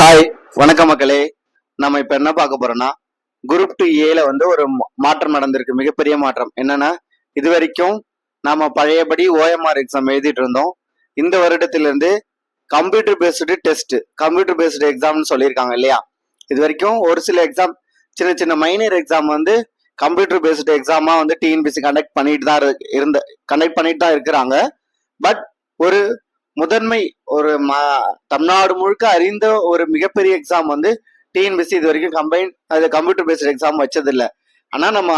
Hi, வணக்கம் மக்களே. நம்ம இப்ப என்ன பார்க்க போறோம்னா, குரூப் 2A வந்து ஒரு மாற்றம் நடந்திருக்கு. மிகப்பெரிய மாற்றம் என்னன்னா, இது வரைக்கும் நாம பழையபடி OMR எக்ஸாம் எழுதிட்டு இருந்தோம். இந்த வருடத்திலிருந்து computer based test, computer based எக்ஸாம்னு சொல்லியிருக்காங்க இல்லையா? இது வரைக்கும் ஒரு சில எக்ஸாம், சின்ன சின்ன மைனர் எக்ஸாம் வந்து கம்ப்யூட்டர் பேஸ்டு எக்ஸாமா வந்து டிஎன்பிசி கண்டக்ட் பண்ணிட்டு தான் இருக்கிறாங்க. பட் ஒரு முதன்மை ஒரு தமிழ்நாடு முழுக்க அறிந்த ஒரு மிகப்பெரிய எக்ஸாம் வந்து டிஎன்பிசி இது வரைக்கும் கம்ப்யூட்டர் பேஸ்ட் எக்ஸாம் வச்சதில்லை. ஆனா நம்ம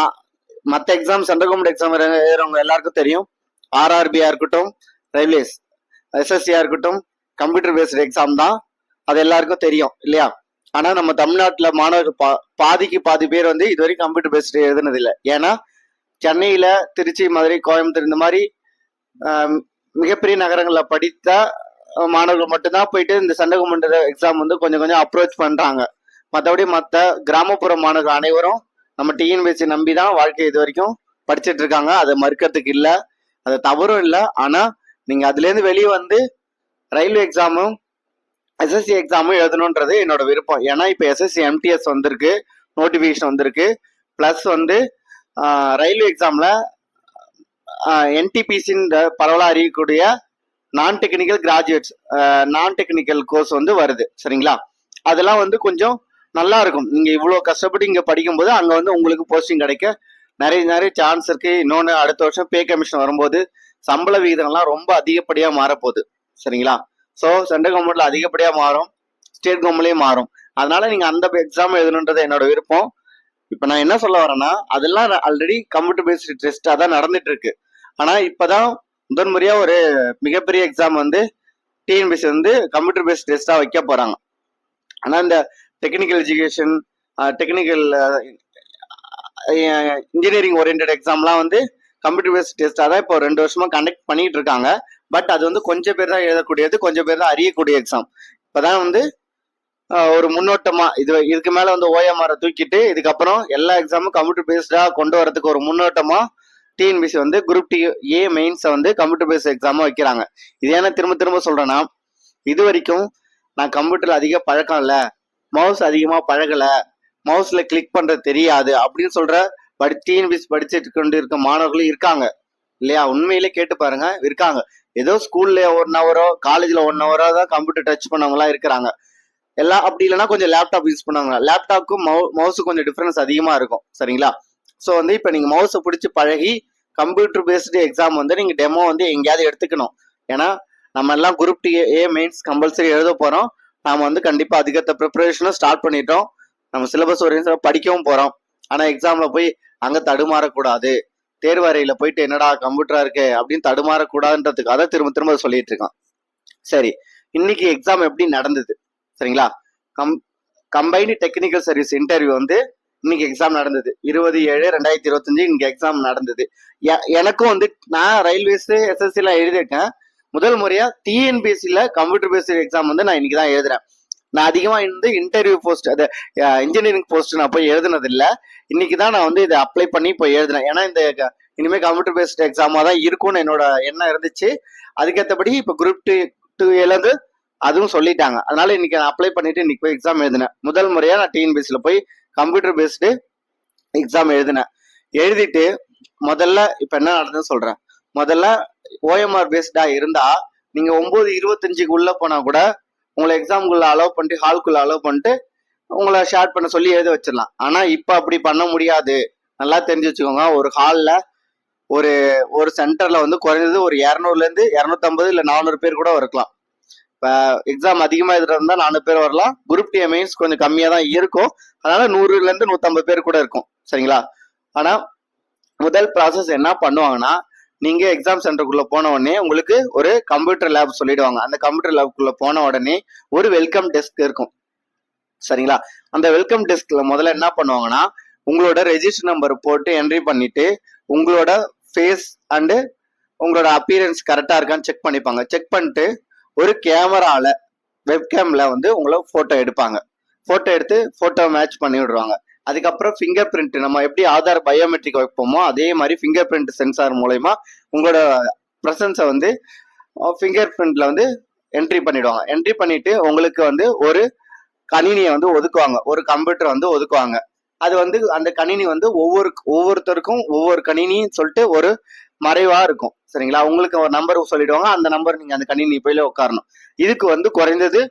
மற்ற எக்ஸாம், சென்ட்ரல் கவர்மெண்ட் எக்ஸாம் எழுதுறவங்க எல்லாருக்கும் தெரியும். ஆர்ஆர்பியா இருக்கட்டும், ரயில்வேஸ், எஸ்எஸ்சியா இருக்கட்டும், கம்ப்யூட்டர் பேஸ்ட் எக்ஸாம் தான். அது எல்லாருக்கும் தெரியும் இல்லையா? ஆனா நம்ம தமிழ்நாட்டுல மாணவர்கள் பாதிக்கு பாதி பேர் வந்து இது வரைக்கும் கம்ப்யூட்டர் பேஸ்ட் எழுதுனது இல்லை. ஏன்னா சென்னையில, திருச்சி, மதுரை, கோயம்புத்தூர் இந்த மாதிரி மிகப்பெரிய நகரங்களில் படித்த மாணவர்கள் மட்டும்தான் போயிட்டு இந்த சென்ட்ரல் கவர்மெண்ட் எக்ஸாம் வந்து கொஞ்சம் கொஞ்சம் அப்ரோச் பண்றாங்க. மற்றபடி மற்ற கிராமப்புற மாணவர்கள் அனைவரும் நம்ம டிஎன்பிஎஸ்சி நம்பி தான் வாழ்க்கை இது வரைக்கும் படிச்சுட்டு இருக்காங்க. அதை மறுக்கிறதுக்கு இல்லை, அது தவறும் இல்லை. ஆனா நீங்க அதுல இருந்து வெளியே வந்து ரயில்வே எக்ஸாமும் எஸ்எஸ்சி எக்ஸாமும் எழுதணுன்றது என்னோட விருப்பம். ஏன்னா இப்ப எஸ்எஸ்சி எம்டிஎஸ் வந்திருக்கு, நோட்டிபிகேஷன் வந்திருக்கு. பிளஸ் வந்து ரயில்வே எக்ஸாம்ல என்டிபிசின்ற பரவலாக அறியக்கூடிய நான் டெக்னிக்கல் கிராஜுவேட்ஸ், நான் டெக்னிக்கல் கோர்ஸ் வந்து வருது. சரிங்களா? அதெல்லாம் வந்து கொஞ்சம் நல்லா இருக்கும். நீங்க இவ்வளவு கஷ்டப்பட்டு இங்க படிக்கும்போது அங்க வந்து உங்களுக்கு போஸ்டிங் கிடைக்க நிறைய சான்ஸ் இருக்கு. இன்னொன்னு, அடுத்த வருஷம் பே கமிஷன் வரும்போது சம்பள விகிதங்கள்லாம் ரொம்ப அதிகப்படியா மாறப்போகுது. சரிங்களா? ஸோ சென்ட்ரல் கவர்மெண்ட்ல அதிகப்படியா மாறும், ஸ்டேட் கவர்மெண்ட்லயும் மாறும். அதனால நீங்க அந்த எக்ஸாம் எழுதணுன்றது என்னோட விருப்பம். இப்ப நான் என்ன சொல்ல வரேன்னா, அதெல்லாம் ஆல்ரெடி கம்ப்யூட்டர் பேஸ்டு டெஸ்டா தான் நடந்துட்டு இருக்கு. ஆனா இப்பதான் முதன்முறையா ஒரு மிகப்பெரிய எக்ஸாம் வந்து டிஎன்பிஎஸ்சி வந்து கம்ப்யூட்டர் பேஸ்ட் டெஸ்டா வைக்க போறாங்க. ஆனா இந்த technical education, technical engineering orient எக்ஸாம்லாம் வந்து கம்ப்யூட்டர் பேஸ்ட் டெஸ்டா தான் இப்போ 2 வருஷமா கண்டக்ட் பண்ணிட்டு இருக்காங்க. பட் அது வந்து கொஞ்சம் பேர் தான் எழுதக்கூடியது, கொஞ்சம் பேர் தான் அறியக்கூடிய எக்ஸாம். இப்பதான் வந்து ஒரு முன்னோட்டமா இதுக்கு மேல வந்து ஓஎம்ஆரை தூக்கிட்டு இதுக்கப்புறம் எல்லா எக்ஸாமும் கம்ப்யூட்டர் பேஸ்டா கொண்டு வரதுக்கு ஒரு முன்னோட்டமா டிஎன்பிசி வந்து குரூப் 2A மெயின்ஸை வந்து கம்ப்யூட்டர் பேஸ்ட் எக்ஸாமா வைக்கிறாங்க. இது ஏன்னா திரும்ப சொல்றேன்னா, இது வரைக்கும் நான் கம்ப்யூட்டர்ல அதிக பழக்கம் இல்லை, மவுஸ் அதிகமா பழகல, மவுஸ்ல கிளிக் பண்றது தெரியாது அப்படின்னு சொல்ற டிஎன்பிசி படிச்சுட்டு கொண்டு இருக்க மாணவர்களும் இருக்காங்க இல்லையா? உண்மையிலே கேட்டு பாருங்க, இருக்காங்க. ஏதோ ஸ்கூல்ல 1 ஹவரோ காலேஜ்ல 1 ஹவரோ தான் கம்ப்யூட்டர் டச் பண்ணவங்களா இருக்கிறாங்க. எல்லாம் அப்படி இல்லைன்னா கொஞ்சம் லேப்டாப் யூஸ் பண்ணுவாங்க. லேப்டாப்புக்கும் மவுஸுக்கும் கொஞ்சம் டிஃபரன்ஸ் அதிகமா இருக்கும். சரிங்களா? ஸோ வந்து இப்போ நீங்க மவுஸை பிடிச்சி பழகி கம்ப்யூட்டர் பேஸ்டு எக்ஸாம் வந்து நீங்க டெமோ வந்து எங்கேயாவது எடுத்துக்கணும். ஏன்னா நம்ம எல்லாம் குரூப் 2A மெயின்ஸ் கம்பல்சரி எழுத போறோம். நாம வந்து கண்டிப்பா அதிகத்த ப்ரிப்பரேஷனும் ஸ்டார்ட் பண்ணிட்டோம். நம்ம சிலபஸ் ஒரு படிக்கவும் போறோம். ஆனா எக்ஸாம்ல போய் அங்க தடுமாறக்கூடாது, தேர்வு அறையில போயிட்டு என்னடா கம்ப்யூட்டரா இருக்கு அப்படின்னு தடுமாறக்கூடாதுன்றதுக்காக திரும்ப சொல்லிட்டு இருக்கான். சரி, இன்னைக்கு எக்ஸாம் எப்படி நடந்தது? சரிங்களா? கம்பைன்டு டெக்னிக்கல் சர்வீஸ் இன்டர்வியூ வந்து இன்னைக்கு எக்ஸாம் நடந்தது. 20/7/2025 இன்னைக்கு எக்ஸாம் நடந்தது. எனக்கும் வந்து நான் ரயில்வேஸ், எஸ்எஸ்சி எல்லாம் எழுதியிருக்கேன். முதல் முறையா டிஎன்பிஎஸ்சில கம்ப்யூட்டர் பேஸ்ட் எக்ஸாம் வந்து நான் இன்னைக்கு தான் எழுதுறேன். நான் அதிகமா வந்து இன்டர்வியூ போஸ்ட், அது இன்ஜினியரிங் போஸ்ட் நான் போய் எழுதுனது இல்லை. இன்னைக்கு தான் நான் வந்து இதை அப்ளை பண்ணி போய் எழுதுறேன். ஏன்னா இந்த இனிமே கம்ப்யூட்டர் பேஸ்ட் எக்ஸாமா தான் இருக்கும்னு என்னோட எண்ணம் இருந்துச்சு. அதுக்கேற்றபடி இப்போ குரூப் 2A அதுவும் சொல்லிட்டாங்க. அதனால இன்னைக்கு நான் அப்ளை பண்ணிட்டு இன்னைக்கு போய் எக்ஸாம் எழுதினேன். முதல் முறையா நான் டிஎன்பிஎஸ்சில போய் கம்ப்யூட்டர் பேஸ்டு எக்ஸாம் எழுதினேன். எழுதிட்டு முதல்ல இப்ப என்ன நடந்ததுன்னு சொல்றேன். முதல்ல ஓஎம்ஆர் பேஸ்டா இருந்தா நீங்க 9:25 உள்ள போனா கூட உங்களை எக்ஸாம்குள்ள அலோவ் பண்ணிட்டு, ஹால்குள்ள அலோவ் பண்ணிட்டு உங்களை ஷேர் பண்ண சொல்லி எழுத வச்சிடலாம். ஆனா இப்ப அப்படி பண்ண முடியாது. நல்லா தெரிஞ்சு வச்சுக்கோங்க. ஒரு ஹால்ல ஒரு சென்டர்ல வந்து குறைஞ்சது ஒரு 200 இருந்து 250 இல்ல 400 பேர் கூட இருக்கலாம். இப்போ எக்ஸாம் அதிகமாக இருந்தால் 400 பேர் வரலாம். குரூப் 2A மெயின்ஸ் கொஞ்சம் கம்மியாக தான் இருக்கும். அதனால 100 to 150 பேர் கூட இருக்கும். சரிங்களா? ஆனால் முதல் ப்ராசஸ் என்ன பண்ணுவாங்கன்னா, நீங்க எக்ஸாம் சென்டருக்குள்ள போன உடனே உங்களுக்கு ஒரு கம்ப்யூட்டர் லேப் சொல்லிடுவாங்க. அந்த கம்ப்யூட்டர் லேப்குள்ள போன உடனே ஒரு வெல்கம் டெஸ்க் இருக்கும். சரிங்களா? அந்த வெல்கம் டெஸ்க்ல முதல்ல என்ன பண்ணுவாங்கன்னா, உங்களோட ரெஜிஸ்டர் நம்பர் போட்டு என்ட்ரி பண்ணிட்டு உங்களோட ஃபேஸ் அண்டு உங்களோட அப்பியரன்ஸ் கரெக்டா இருக்கான்னு செக் பண்ணிப்பாங்க. செக் பண்ணிட்டு ஒரு கேமரால, வெப்கேம்ல வந்து உங்களை போட்டோ எடுப்பாங்க. போட்டோ எடுத்து போட்டோ மேட்ச் பண்ணி விடுவாங்க. அதுக்கப்புறம் ஃபிங்கர் பிரிண்ட், நம்ம எப்படி ஆதார் பயோமெட்ரிக் வைப்போமோ அதே மாதிரி ஃபிங்கர் பிரிண்ட் சென்சார் மூலயமா உங்களோட ப்ரெசன்ஸை வந்து ஃபிங்கர் பிரிண்ட்ல வந்து என்ட்ரி பண்ணிடுவாங்க. என்ட்ரி பண்ணிட்டு உங்களுக்கு வந்து ஒரு கணினியை வந்து ஒதுக்குவாங்க, ஒரு கம்ப்யூட்டர் வந்து ஒதுக்குவாங்க. அது வந்து அந்த கணினி வந்து ஒவ்வொருத்தருக்கும் ஒவ்வொரு கணினின்னு சொல்லிட்டு ஒரு மறைவா இருக்கும். சரிங்களா? உங்களுக்கு ஒரு நம்பர் சொல்லிடுவாங்க, அந்த நம்பர் நீங்க அந்த கணினி போயில உட்காரணும். இதுக்கு வந்து குறைந்தது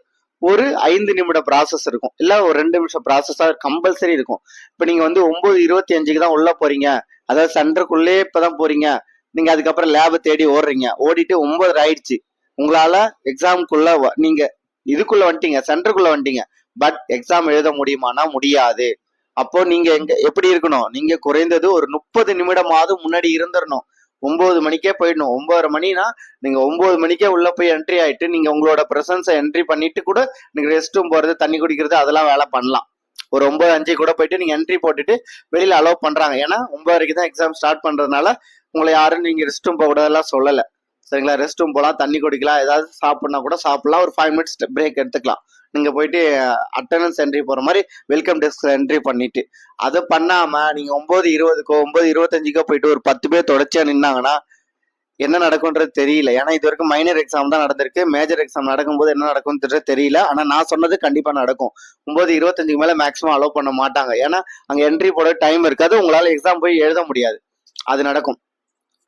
ஒரு 5 நிமிட ப்ராசஸ் இருக்கும், இல்ல ஒரு 2 நிமிஷம் ப்ராசஸா கம்பல்சரி இருக்கும். இப்ப நீங்க வந்து 9:25க்கு தான் உள்ள போறீங்க, அதாவது சென்டருக்குள்ளே இப்பதான் போறீங்க, நீங்க அதுக்கப்புறம் லேப தேடி ஓடுறீங்க, ஓடிட்டு 9 ஆயிடுச்சு, உங்களால எக்ஸாமுக்குள்ள நீங்க இதுக்குள்ள வந்துட்டீங்க, சென்டருக்குள்ள வந்துட்டீங்க, பட் எக்ஸாம் எழுத முடியுமானா முடியாது. அப்போ நீங்க எங்க எப்படி இருக்கணும், நீங்க குறைந்தது ஒரு 30 நிமிடமாவது முன்னாடி இருந்துடணும். 9 மணிக்கே போயிடணும். 9:30 மணினா நீங்க 9 மணிக்கே உள்ள போய் என்ட்ரி ஆயிட்டு நீங்க உங்களோட பிரசன்ஸை என்ட்ரி பண்ணிட்டு கூட நீங்க ரெஸ்ட் ரூம் போறது, தண்ணி குடிக்கிறது, அதெல்லாம் வேலை பண்ணலாம். ஒரு 9:05 கூட போயிட்டு நீங்க என்ட்ரி போட்டுட்டு வெளியில அலோவ் பண்றாங்க. ஏன்னா 9 வரைக்கும் தான் எக்ஸாம் ஸ்டார்ட் பண்றதுனால உங்களை யாரும் நீங்க ரெஸ்ட் ரூம் போக கூடாதெல்லாம் சொல்லல. சரிங்களா? ரெஸ்ட் ரூம் போகலாம், தண்ணி குடிக்கலாம், ஏதாவது சாப்பிடனா கூட சாப்பிடலாம், ஒரு 5 மினிட்ஸ் பிரேக் எடுத்துக்கலாம். நீங்க போயிட்டு அட்டண்டன்ஸ் என்ட்ரி போற மாதிரி வெல்கம் டெஸ்க் என்ட்ரி பண்ணிட்டு, அதை பண்ணாம நீங்க 9:20க்கோ 9:25க்கோ போயிட்டு ஒரு 10 பேர் தொடர்ச்சியா நின்னாங்கன்னா என்ன நடக்கும்ன்றது தெரியல. ஏன்னா இது வரைக்கும் மைனர் எக்ஸாம் தான் நடந்திருக்கு, மேஜர் எக்ஸாம் நடக்கும்போது என்ன நடக்கும்னு தெரியல. ஆனா நான் சொன்னது கண்டிப்பா நடக்கும். 9:25க்கு மேல மேக்ஸிமம் அலோவ் பண்ண மாட்டாங்க. ஏன்னா அங்க என்ட்ரி போட டைம் இருக்காது, உங்களால எக்ஸாம் போய் எழுத முடியாது, அது நடக்கும்.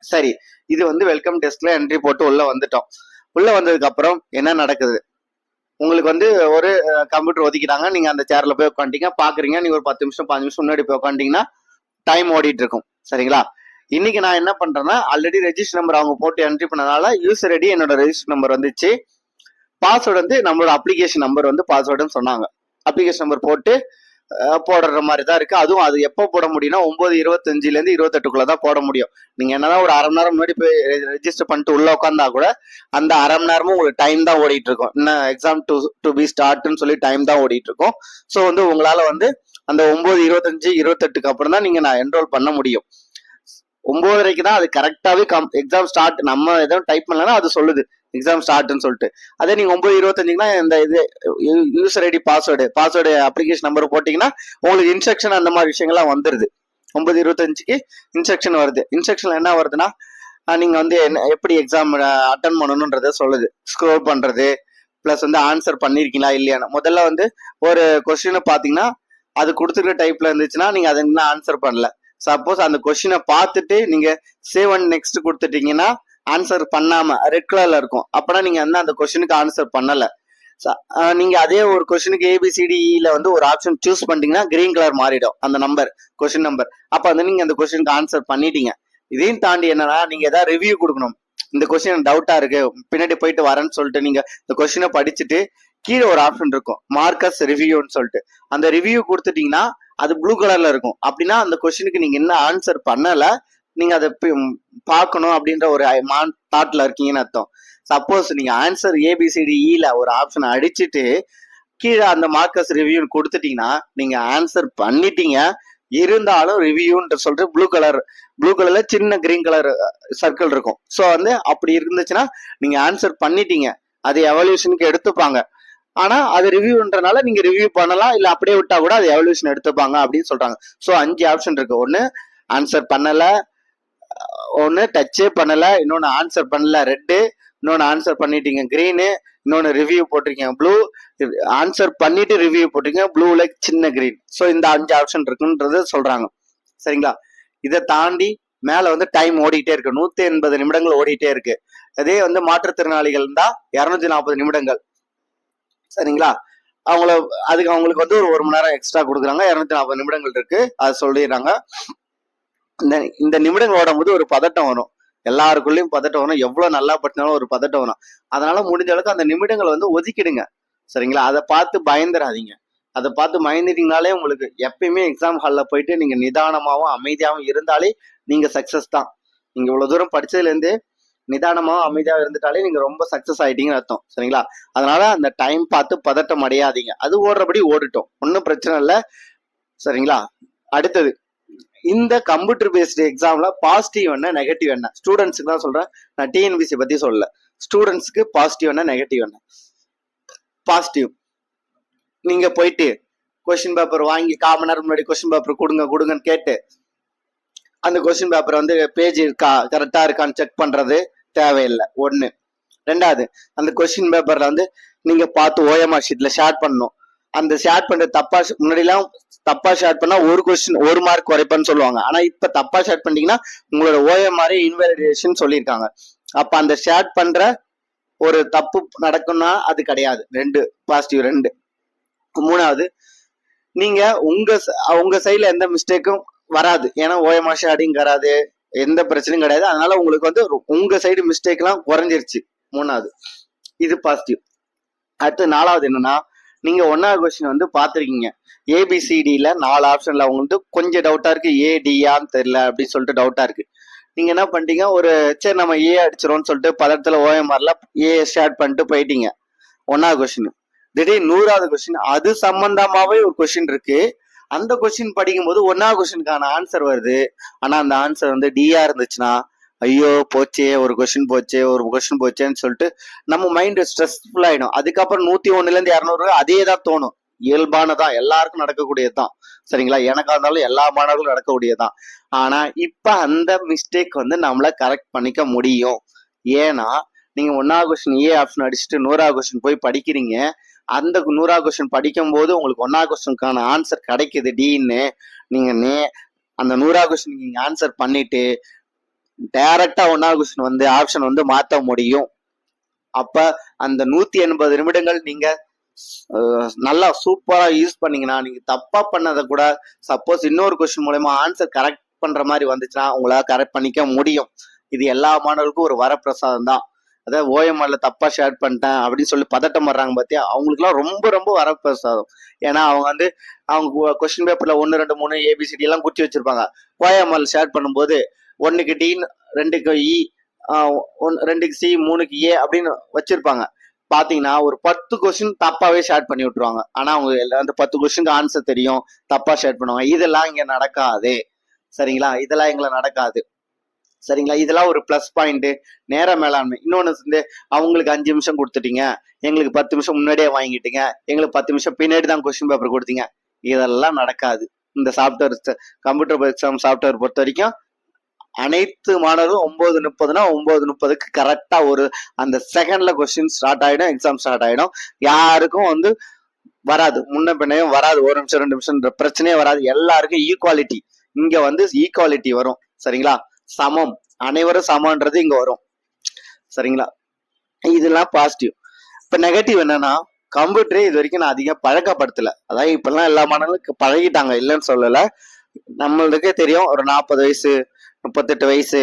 சரி, இது வந்து வெல்கம் டெஸ்க்ல என்ட்ரி போட்டு உள்ள வந்துட்டோம். உள்ள வந்ததுக்கு அப்புறம் என்ன நடக்குது, உங்களுக்கு வந்து ஒரு கம்ப்யூட்டர் ஒதுக்கிட்டாங்க, நீங்க அந்த சேர்ல போய் உட்காந்துட்டீங்க, பாக்குறீங்க, நீங்க ஒரு 10 நிமிஷம் 5 நிமிஷம் முன்னாடி போய் உட்காந்துட்டீங்கன்னா டைம் ஓடிட்டு இருக்கும். சரிங்களா? இன்னைக்கு நான் என்ன பண்றேன்னா, ஆல்ரெடி ரெஜிஸ்டர் நம்பர் அவங்க போட்டு என்ட்ரி பண்ணனால யூசர் ஐடி என்னோட ரெஜிஸ்டர் நம்பர் வந்துச்சு, பாஸ்வேர்டு வந்து நம்மளோட அப்ளிகேஷன் நம்பர் வந்து பாஸ்வேர்டுன்னு சொன்னாங்க. அப்ளிகேஷன் நம்பர் போட்டு போடுற மாதிரி தான் இருக்கு. அதுவும் அது எப்போ போட முடியும்னா 9:25ல இருந்து 28க்குள்ள தான் போட முடியும். நீங்க என்னதான் ஒரு அரை மணி நேரம் முன்னாடி போய் ரெஜிஸ்டர் பண்ணிட்டு உள்ள உட்காந்தா கூட அந்த அரை மணி நேரமும் உங்களுக்கு டைம் தான் ஓடிட்டு இருக்கும். இன்னும் எக்ஸாம் டு பி ஸ்டார்ட்னு சொல்லி டைம் தான் ஓடிட்டு இருக்கும். ஸோ வந்து உங்களால வந்து அந்த 9:25 28க்கு அப்புறம் தான் நீங்க நான் என்ரோல் பண்ண முடியும். 9:30க்கு தான் அது கரெக்டாவே எக்ஸாம் ஸ்டார்ட், நம்ம எதுவும் டைப் பண்ணலன்னா அது சொல்லுது எக்ஸாம் ஸ்டார்ட்னு சொல்லிட்டு. அதே நீங்க 9:25க்குனா இந்த இது user ID password application number போட்டீங்கன்னா உங்களுக்கு இன்ஸ்ட்ரக்ஷன் அந்த மாதிரி விஷயங்கள்லாம் வந்துருது. 9:25க்கு இன்ஸ்ட்ரக்ஷன் வருது. இன்ஸ்ட்ரக்ஷன் என்ன வருதுன்னா, நீங்க வந்து எப்படி எக்ஸாம் அட்டன் பண்ணணும்ன்றத சொல்லுது. ஸ்க்ரோல் பண்றது பிளஸ் வந்து ஆன்சர் பண்ணிருக்கீங்களா இல்லையான்னு. முதல்ல வந்து ஒரு கொஸ்டினை பாத்தீங்கன்னா அது கொடுத்துருக்க டைப்ல இருந்துச்சுன்னா நீங்க அதை இன்னும் ஆன்சர் பண்ணல. சப்போஸ் அந்த கொஸ்டினை பார்த்துட்டு நீங்க சேவ் அண்ட் நெக்ஸ்ட் கொடுத்துட்டீங்கன்னா ஆன்சர் பண்ணாம ரெட் கலர்ல இருக்கும், அப்பனா நீங்க வந்து அந்த கொஸ்டினுக்கு ஆன்சர் பண்ணல. நீங்க அதே ஒரு கொஸ்டினுக்கு ஏபிசிடில வந்து ஒரு ஆப்ஷன் சூஸ் பண்ணிட்டீங்கன்னா கிரீன் கலர் மாறிடும் அந்த நம்பர், கொஸ்டின் நம்பர். அப்ப வந்து நீங்க அந்த கொஸ்டினுக்கு ஆன்சர் பண்ணிட்டீங்க. இதையும் தாண்டி என்னன்னா, நீங்க ஏதாவது ரிவ்யூ கொடுக்கணும். இந்த கொஸ்டின் டவுட்டா இருக்கு, பின்னாடி போயிட்டு வரேன்னு சொல்லிட்டு நீங்க இந்த கொஸ்டினை படிச்சுட்டு கீழே ஒரு ஆப்ஷன் இருக்கும் மார்க்கஸ் ரிவ்யூன்னு சொல்லிட்டு, அந்த ரிவ்யூ கொடுத்துட்டீங்கன்னா அது ப்ளூ கலர்ல இருக்கும். அப்படின்னா அந்த கொஸ்டினுக்கு நீங்க என்ன ஆன்சர் பண்ணல, நீங்க அதை பார்க்கணும் அப்படின்ற ஒரு தாட்ல இருக்கீங்கன்னு அர்த்தம். சப்போஸ் நீங்க ஆன்சர் ஏபிசிடிஇல ஒரு ஆப்ஷன் அடிச்சுட்டு கீழே அந்த மார்க்கஸ் ரிவ்யூன்னு கொடுத்துட்டீங்கன்னா நீங்க ஆன்சர் பண்ணிட்டீங்க, இருந்தாலும் ரிவ்யூன்ற சொல்லிட்டு ப்ளூ கலர்ல சின்ன கிரீன் கலர் சர்க்கிள் இருக்கும். ஸோ வந்து அப்படி இருந்துச்சுன்னா நீங்க ஆன்சர் பண்ணிட்டீங்க, அது எவல்யூஷனுக்கு எடுத்துப்பாங்க. ஆனா அது ரிவ்யூன்றனால நீங்க ரிவ்யூ பண்ணலாம், இல்ல அப்படியே விட்டா கூட அது எவல்யூஷன் எடுத்துப்பாங்க அப்படின்னு சொல்றாங்க. ஸோ 5 ஆப்ஷன் இருக்கு. ஒன்னு ஆன்சர் பண்ணல, ஒன்னு டச்சே பண்ணல, இன்னொன்னு ஆன்சர் பண்ணல ரெட்டு, இன்னொன்னு ஆன்சர் பண்ணிட்டீங்க கிரீனு, இன்னொன்னு ரிவ்யூ போட்டிருக்கீங்க ப்ளூ, ஆன்சர் பண்ணிட்டு ரிவ்யூ போட்டிருக்கீங்க ப்ளூல சின்ன கிரீன். ஸோ இந்த 5 ஆப்ஷன் இருக்குன்றது சொல்றாங்க. சரிங்களா? இதை தாண்டி மேல வந்து டைம் ஓடிட்டே இருக்கு, 180 நிமிடங்கள் ஓடிட்டே இருக்கு. அதே வந்து மாற்றுத்திறனாளிகள் இருந்தா 240 நிமிடங்கள். சரிங்களா? அவங்களுக்கு வந்து ஒரு மணி நேரம் எக்ஸ்ட்ரா கொடுக்குறாங்க, 240 நிமிடங்கள் இருக்கு, அது சொல்லிடுறாங்க. இந்த நிமிடங்கள் ஓடும் போது ஒரு பதட்டம் வரும், எல்லாருக்குள்ளயும் பதட்டம் வரும், எவ்வளவு நல்லா படிச்சாலும் ஒரு பதட்டம் வரும். அதனால முடிஞ்ச அளவுக்கு அந்த நிமிடங்கள் வந்து ஒதுக்கிடுங்க. சரிங்களா? அதை பார்த்து பயந்துடாதீங்க. அதை பார்த்து பயந்துட்டீங்கனாலே உங்களுக்கு எப்பயுமே எக்ஸாம் ஹால்ல போயிட்டு நீங்க நிதானமாவும் அமைதியாகவும் இருந்தாலே நீங்க சக்சஸ் தான். நீங்க இவ்வளவு தூரம் படிச்சதுல இருந்து நிதானமாவும் அமைதியாக இருந்துட்டாலே நீங்க ரொம்ப சக்சஸ் ஆயிட்டீங்கன்னு அர்த்தம். சரிங்களா? அதனால அந்த டைம் பார்த்து பதட்டம் அடையாதீங்க, அது ஓடுறபடி ஓடிட்டோம், ஒன்றும் பிரச்சனை இல்லை. சரிங்களா? அடுத்தது, இந்த கம்ப்யூட்டர் பேஸ்டு எக்ஸாம்ல பாசிட்டிவ் என்ன நெகட்டிவ் என்ன, ஸ்டூடெண்ட்ஸுக்கு தான் சொல்றேன், நான் டிஎன்பிசி பத்தி சொல்லல. ஸ்டூடெண்ட்ஸ்க்கு பாசிட்டிவ் என்ன நெகட்டிவ் என்ன. பாசிட்டிவ், நீங்க போயிட்டு கொஸ்டின் பேப்பர் வாங்கி காமன் நேரம் முன்னாடி கொஸ்டின் பேப்பர் கொடுங்கன்னு கேட்டு அந்த கொஸ்டின் பேப்பர் வந்து பேஜ் இருக்கா கரெக்டா இருக்கான்னு செக் பண்றது தேவையில்லை, ஒண்ணு. ரெண்டாவது, அந்த கொஸ்டின் பேப்பர்ல வந்து நீங்க பார்த்து ஓஎம்ஆர் ஷீட்ல ஷேர் பண்ணணும். அந்த ஷேர் பண்ற தப்பா முன்னாடிலாம் தப்பா ஷேர் பண்ணா ஒரு கொஸ்டின் 1 மார்க் குறைப்பேன்னு சொல்லுவாங்க. ஆனா இப்ப தப்பா ஷேர் பண்ணீங்கன்னா உங்களோட OMR இன்வாலிடேஷன் சொல்லியிருக்காங்க. அப்ப அந்த ஷேர் பண்ற ஒரு தப்பு நடக்கும்னா அது கிடையாது. 2 பாசிட்டிவ் 2. மூணாவது, நீங்க உங்க சைட்ல எந்த மிஸ்டேக்கும் வராது. ஏன்னா OMR ஷேடிங் வராது, எந்த பிரச்சனையும் கிடையாது. அதனால உங்களுக்கு வந்து உங்க சைடு மிஸ்டேக் எல்லாம் குறைஞ்சிருச்சு. மூணாவது, இது பாசிட்டிவ். அடுத்து நாலாவது என்னன்னா, நீங்க 1வது கொஸ்டின் வந்து பாத்திருக்கீங்க. ABCDல 4 ஆப்ஷன்ல அவங்க வந்து கொஞ்சம் டவுட்டா இருக்கு, ADயான்னு தெரியல அப்படின்னு சொல்லிட்டு டவுட்டா இருக்கு. நீங்க என்ன பண்ணிட்டீங்க, சரி நம்ம A அடிச்சிரோம்னு சொல்லிட்டு பதத்துல OMRல A ஷேர் பண்ணிட்டு போயிட்டீங்க. 1வது கொஸ்டின். திடீர்னு 100வது கொஸ்டின் அது சம்பந்தமாவே ஒரு கொஸ்டின் இருக்கு. அந்த கொஸ்டின் படிக்கும்போது 1வது கொஸ்டினுக்கான ஆன்சர் வருது. ஆனா அந்த ஆன்சர் வந்து டியா இருந்துச்சுன்னா, ஐயோ போச்சே, ஒரு கொஸ்டின் போச்சேன்னு சொல்லிட்டு நம்ம மைண்ட் ஸ்ட்ரெஸ்ஃபுல் ஆயிடும். அதுக்கப்புறம் 101ல இருந்து 200 அதே தான் தோணும். இயல்பானதான், எல்லாருக்கும் நடக்கக்கூடியதுதான். சரிங்களா? எனக்கா இருந்தாலும் எல்லா மாணவர்களும் நடக்கக்கூடியதுதான். ஆனா இப்ப அந்த மிஸ்டேக் வந்து நம்மள கரெக்ட் பண்ணிக்க முடியும். ஏன்னா நீங்க 1வது கொஸ்டின் A ஆப்ஷன் அடிச்சுட்டு 100வது கொஸ்டின் போய் படிக்கிறீங்க. அந்த 100வது கொஸ்டின் படிக்கும் போது உங்களுக்கு 1வது கொஸ்டினுக்கான ஆன்சர் கிடைக்குது Dன்னு. நீங்க அந்த 100வது கொஸ்டின் நீங்க ஆன்சர் பண்ணிட்டு டைரக்டா 1வது கொஸ்டின் வந்து ஆப்ஷன் வந்து மாத்த முடியும். அப்ப அந்த 180 நிமிடங்கள் நீங்க நல்லா சூப்பரா யூஸ் பண்ணீங்கன்னா, நீங்க தப்பா பண்ணதை கூட சப்போஸ் இன்னொரு கொஸ்டின் மூலமா ஆன்சர் கரெக்ட் பண்ற மாதிரி வந்துச்சுன்னா உங்களால கரெக்ட் பண்ணிக்க முடியும். இது எல்லா மாணவர்களுக்கும் ஒரு வரப்பிரசாதம் தான். அதாவது OMRல தப்பா ஷேர் பண்ணிட்டேன் அப்படின்னு சொல்லி பதட்டம் வர்றாங்க பாத்தியா, அவங்களுக்கு எல்லாம் ரொம்ப ரொம்ப வரப்பிரசாதம். ஏன்னா அவங்க வந்து அவங்க கொஸ்டின் பேப்பர்ல 1 2 3 ABCD எல்லாம் குறிச்சு வச்சிருப்பாங்க. OMRல ஷேர் பண்ணும்போது 1க்கு D, 2க்கு E, 2க்கு C, 3க்கு A அப்படின்னு வச்சிருப்பாங்க. பாத்தீங்கன்னா ஒரு 10 கொஸ்டின் தப்பாவே ஷேர் பண்ணி விட்டுருவாங்க. ஆனா அவங்க அந்த 10 கொஸ்டினுக்கு ஆன்சர் தெரியும், தப்பா ஷேர் பண்ணுவாங்க. இதெல்லாம் இங்க நடக்காது. சரிங்களா? இதெல்லாம் எங்களை நடக்காது. சரிங்களா? இதெல்லாம் ஒரு பிளஸ் பாயிண்ட். நேர மேலாண்மை. இன்னொன்னு வந்து அவங்களுக்கு 5 நிமிஷம் கொடுத்துட்டீங்க, எங்களுக்கு 10 நிமிஷம் முன்னாடியே வாங்கிட்டீங்க, எங்களுக்கு 10 நிமிஷம் பின்னாடி தான் கொஸ்டின் பேப்பர் கொடுத்தீங்க. இதெல்லாம் நடக்காது. இந்த சாஃப்ட்வேர் கம்ப்யூட்டர் எக்ஸாம் சாஃப்ட்வேர் பொறுத்த வரைக்கும் அனைத்து மாணவர்களும் 9:30னா 9:30க்கு கரெக்டா அந்த செகண்ட்ல கொஸ்டின் ஸ்டார்ட் ஆயிடும், எக்ஸாம் ஸ்டார்ட் ஆயிடும். யாருக்கும் வந்து வராது, முன்ன பின்னையும் வராது, 1 நிமிஷம் 2 நிமிஷம்ன்ற பிரச்சனையே வராது. எல்லாருக்கும் ஈக்குவாலிட்டி. இங்க வந்து ஈக்குவாலிட்டி வரும். சரிங்களா? சமம், அனைவரும் சமம்ன்றது இங்க வரும். சரிங்களா? இதெல்லாம் பாசிட்டிவ். இப்ப நெகட்டிவ் என்னன்னா, கம்ப்யூட்டரே இது வரைக்கும் நான் அதிகம் பழக்கப்படுத்தல. அதாவது இப்பெல்லாம் எல்லா மாணவர்களும் பழகிட்டாங்க, இல்லைன்னு சொல்லல. நம்மளுக்கே தெரியும், ஒரு 40 வயசு 38 வயசு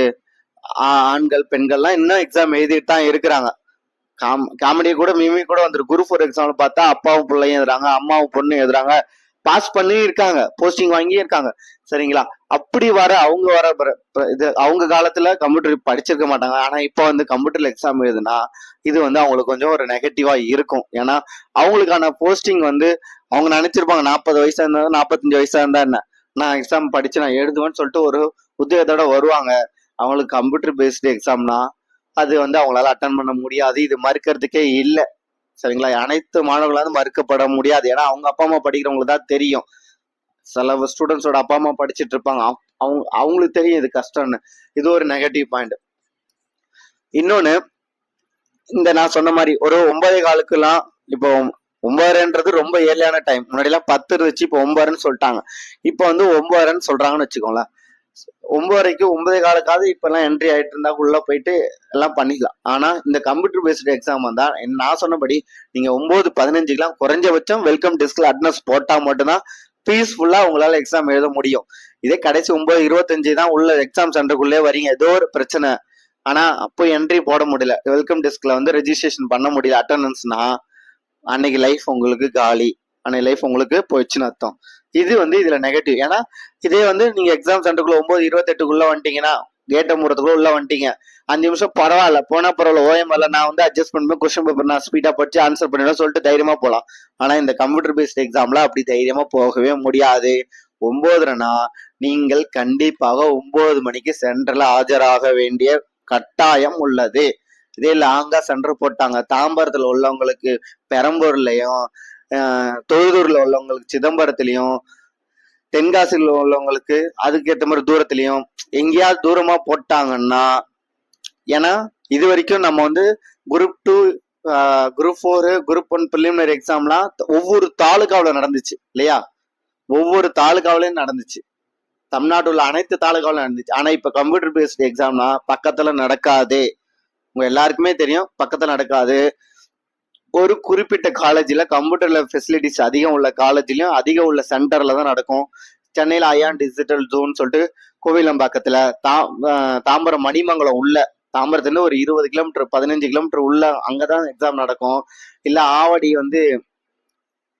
ஆண்கள் பெண்கள்லாம் இன்னும் எக்ஸாம் எழுதிட்டு தான் இருக்கிறாங்க. காமெடி கூட மிமி கூட வந்துரு. குரூப் 4 எக்ஸாம்ல பார்த்தா அப்பாவும் பிள்ளையும் எழுதுறாங்க, அம்மாவும் பொண்ணு எழுதுறாங்க, பாஸ் பண்ணி இருக்காங்க, போஸ்டிங் வாங்கி இருக்காங்க. சரிங்களா? அப்படி அவங்க இது அவங்க காலத்துல கம்ப்யூட்டர் படிச்சிருக்க மாட்டாங்க. ஆனா இப்ப வந்து கம்ப்யூட்டர்ல எக்ஸாம் எழுதுனா இது வந்து அவங்களுக்கு கொஞ்சம் ஒரு நெகட்டிவா இருக்கும். ஏன்னா அவங்களுக்கான போஸ்டிங் வந்து அவங்க நினைச்சிருப்பாங்க 40 வயசா இருந்தா 45 வயசா இருந்தா என்ன, நான் எக்ஸாம் படிச்சு நான் எழுதுவேன்னு சொல்லிட்டு ஒரு உத்தியோகத்தோட வருவாங்க. அவங்களுக்கு கம்ப்யூட்டர் பேஸ்டு எக்ஸாம்னா அது வந்து அவங்களால அட்டன் பண்ண முடியாது. இது மறுக்கிறதுக்கே இல்லை. சரிங்களா? அனைத்து மாணவர்களாலும் மறுக்கப்பட முடியாது. ஏன்னா அவங்க அப்பா அம்மா படிக்கிறவங்களுக்கு தான் தெரியும். சில ஸ்டூடெண்ட்ஸோட அப்பா அம்மா படிச்சுட்டு இருப்பாங்க, அவங்களுக்கு தெரியும் இது கஷ்டம்னு. இது ஒரு நெகட்டிவ் பாயிண்ட். இன்னொன்னு, இந்த நான் சொன்ன மாதிரி ஒரு 9:15 இப்போ 9:30ன்றது ரொம்ப ஏர்லியான டைம். முன்னாடி எல்லாம் 10 இருந்துச்சு, இப்போ 9:30ன்னு சொல்லிட்டாங்க. இப்போ வந்து 9:30ன்னு சொல்றாங்கன்னு வச்சுக்கோங்களேன். 9:30க்கு 9:15 இப்ப எல்லாம் என்ட்ரி ஆயிட்டு இருந்தா உள்ள போயிட்டு எல்லாம் பண்ணிக்கலாம். ஆனா இந்த கம்ப்யூட்டர் பேஸ்டு எக்ஸாம் வந்தா நான் சொன்னபடி நீங்க 9:15 குறைஞ்சபட்சம் வெல்கம் டெஸ்க்ல அட்டனன்ஸ் போட்டா மட்டும்தான் பீஸ்ஃபுல்லா உங்களால எக்ஸாம் எழுத முடியும். இதே கடைசி 9:25 தான் உள்ள எக்ஸாம் சென்டருக்குள்ளே வரீங்க, ஏதோ ஒரு பிரச்சனை, ஆனா அப்போ என்ட்ரி போட முடியல, வெல்கம் டெஸ்க்ல வந்து ரெஜிஸ்ட்ரேஷன் பண்ண முடியல அட்டனன்ஸ்னா, அன்னைக்கு லைஃப் உங்களுக்கு காலி, அன்னைக்கு லைஃப் உங்களுக்கு போயிடுச்சுன்னு அர்த்தம். இது வந்து இதுல நெகட்டிவ். ஏன்னா இதே வந்து நீங்க எக்ஸாம் சென்டருக்குள்ள 9:28க்குள்ள வந்துட்டீங்கன்னா, கேட்ட மூறதுக்குள்ள உள்ள வந்துட்டீங்க, 5 நிமிஷம் பரவாயில்ல, போனா பரவாயில்ல, OMRல நான் வந்து அட்ஜஸ்ட் பண்ணுவேன், கொஸ்டின் பேப்பர் நான் ஸ்பீடா படிச்சு ஆன்சர் பண்ணிடுவேன் சொல்லிட்டு தைரியமா போகலாம். ஆனா இந்த கம்ப்யூட்டர் பேஸ்ட் எக்ஸாம்ல அப்படி தைரியமா போகவே முடியாது. 9:30னா நீங்கள் கண்டிப்பாக 9 மணிக்கு சென்டர்ல ஆஜராக வேண்டிய கட்டாயம் உள்ளது. இதே லாங்கா சென்டர் போட்டாங்க, தாம்பரத்துல உள்ளவங்களுக்கு பெரம்பூர்லயும், தொழுதூர்ல உள்ளவங்களுக்கு சிதம்பரத்திலையும், தென்காசியில் உள்ளவங்களுக்கு அதுக்கேற்ற மாதிரி தூரத்திலையும் எங்கேயாவது தூரமா போட்டாங்கன்னா, ஏன்னா இது வரைக்கும் நம்ம வந்து குரூப் 2 குரூப் 4 குரூப் 1 ப்ரிலிமினரி எக்ஸாம்லாம் ஒவ்வொரு தாலுகாவில் நடந்துச்சு இல்லையா? ஒவ்வொரு தாலுகாவிலையும் நடந்துச்சு. தமிழ்நாட்டில் உள்ள அனைத்து தாலுகாவிலும் நடந்துச்சு. ஆனா இப்ப கம்ப்யூட்டர் பேஸ்டு எக்ஸாம்னா பக்கத்துல நடக்காது. உங்க எல்லாருக்குமே தெரியும், பக்கத்துல நடக்காது. ஒரு குறிப்பிட்ட காலேஜ்ல கம்ப்யூட்டர்ல ஃபெசிலிட்டிஸ் அதிகம் உள்ள காலேஜ்லயும் அதிகம் உள்ள சென்டர்ல தான் நடக்கும். சென்னையில அயான் டிஜிட்டல் ஜோன் சொல்லிட்டு கோவிலம்பாக்கத்துல, தாம்பரம் மணிமங்கலம் உள்ள, தாம்பரத்துல ஒரு 20 கிலோமீட்டர் 15 கிலோமீட்டர் உள்ள அங்கதான் எக்ஸாம் நடக்கும். இல்ல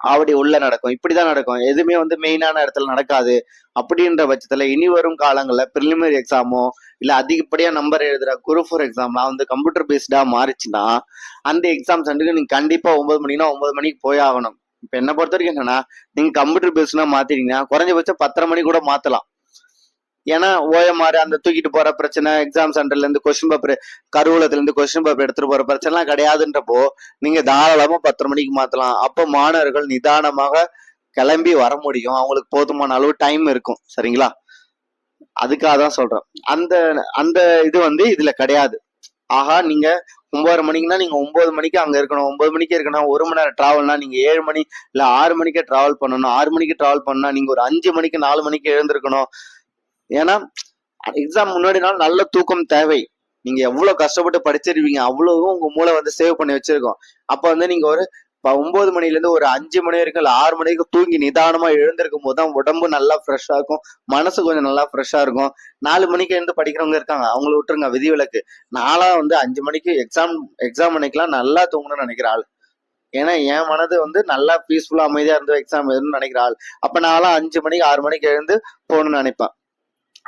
ஆவடி உள்ள நடக்கும். இப்படிதான் நடக்கும். எதுவுமே மெயினான இடத்துல நடக்காது. அப்படின்ற பட்சத்துல இனி வரும் காலங்கள்ல பிரிலிமினரி எக்ஸாமோ இல்ல அதிகப்படியா நம்பர் எழுதுற குரூப் 4 எக்ஸாம்லாம் கம்ப்யூட்டர் பேஸ்டா மாறிச்சுன்னா அந்த எக்ஸாம் சென்டருக்கு நீங்க கண்டிப்பா 9 மணினா 9 மணிக்கு போய் ஆகணும். இப்ப என்ன பொறுத்த வரைக்கும் என்னன்னா, நீங்க கம்ப்யூட்டர் பேஸ்ட்னா மாத்திட்டீங்கன்னா குறைஞ்சபட்சம் 10:30 மணி கூட மாத்தலாம். ஏன்னா ஓஎம்ஆர் அந்த தூக்கிட்டு போற பிரச்சனை, எக்ஸாம் சென்டர்ல இருந்து கொஸ்டின் பேப்பர், கருவூலத்துல இருந்து கொஸ்டின் பேப்பர் எடுத்துட்டு போற பிரச்சனை எல்லாம் கிடையாதுன்றப்போ நீங்க தாராளமா 10:30 மணிக்கு மாத்தலாம். அப்ப மாணவர்கள் நிதானமாக கிளம்பி வர முடியும். அவங்களுக்கு போதுமான அளவு டைம் இருக்கும். சரிங்களா? அதுக்காக தான் சொல்றேன். அந்த அந்த இது இதுல கிடையாது. ஆஹா, நீங்க 9:30 மணிக்குன்னா நீங்க 9 மணிக்கு அங்க இருக்கணும். 9 மணிக்கு இருக்கணும். 1 மணி நேரம் டிராவல்னா நீங்க 7 மணி இல்ல 6 மணிக்கே டிராவல் பண்ணணும். 6 மணிக்கு டிராவல் பண்ணா நீங்க ஒரு 5 மணிக்கு 4 மணிக்கு எழுந்திருக்கணும். ஏன்னா எக்ஸாம் முன்னாடி நாள் நல்ல தூக்கம் தேவை. நீங்க எவ்வளவு கஷ்டப்பட்டு படிச்சிருவீங்க, அவ்வளவும் உங்க மூளை சேவ் பண்ணி வச்சிருக்கோம். அப்ப நீங்க ஒரு 9 மணில இருந்து ஒரு 5 மணி வரைக்கும் இல்ல 6 மணிக்கு தூங்கி நிதானமா எழுந்திருக்கும் போதுதான் உடம்பு நல்லா ஃப்ரெஷ்ஷா இருக்கும், மனசு கொஞ்சம் நல்லா ஃப்ரெஷ்ஷா இருக்கும். 4 மணிக்கு எழுந்து படிக்கிறவங்க இருக்காங்க, அவங்கள விட்டுருங்க, விதிவிலக்கு. நாளா 5 மணிக்கு எக்ஸாம் அன்னைக்கெல்லாம் நல்லா தூங்கணும்னு நினைக்கிற ஆள். ஏன்னா என் மனது நல்லா பீஸ்ஃபுல்லா அமைதியா இருந்து எக்ஸாம் எழுதணும்னு நினைக்கிற ஆள். அப்ப நான்லாம் 5 மணிக்கு 6 மணிக்கு எழுந்து போகணும்னு நினைப்பேன்.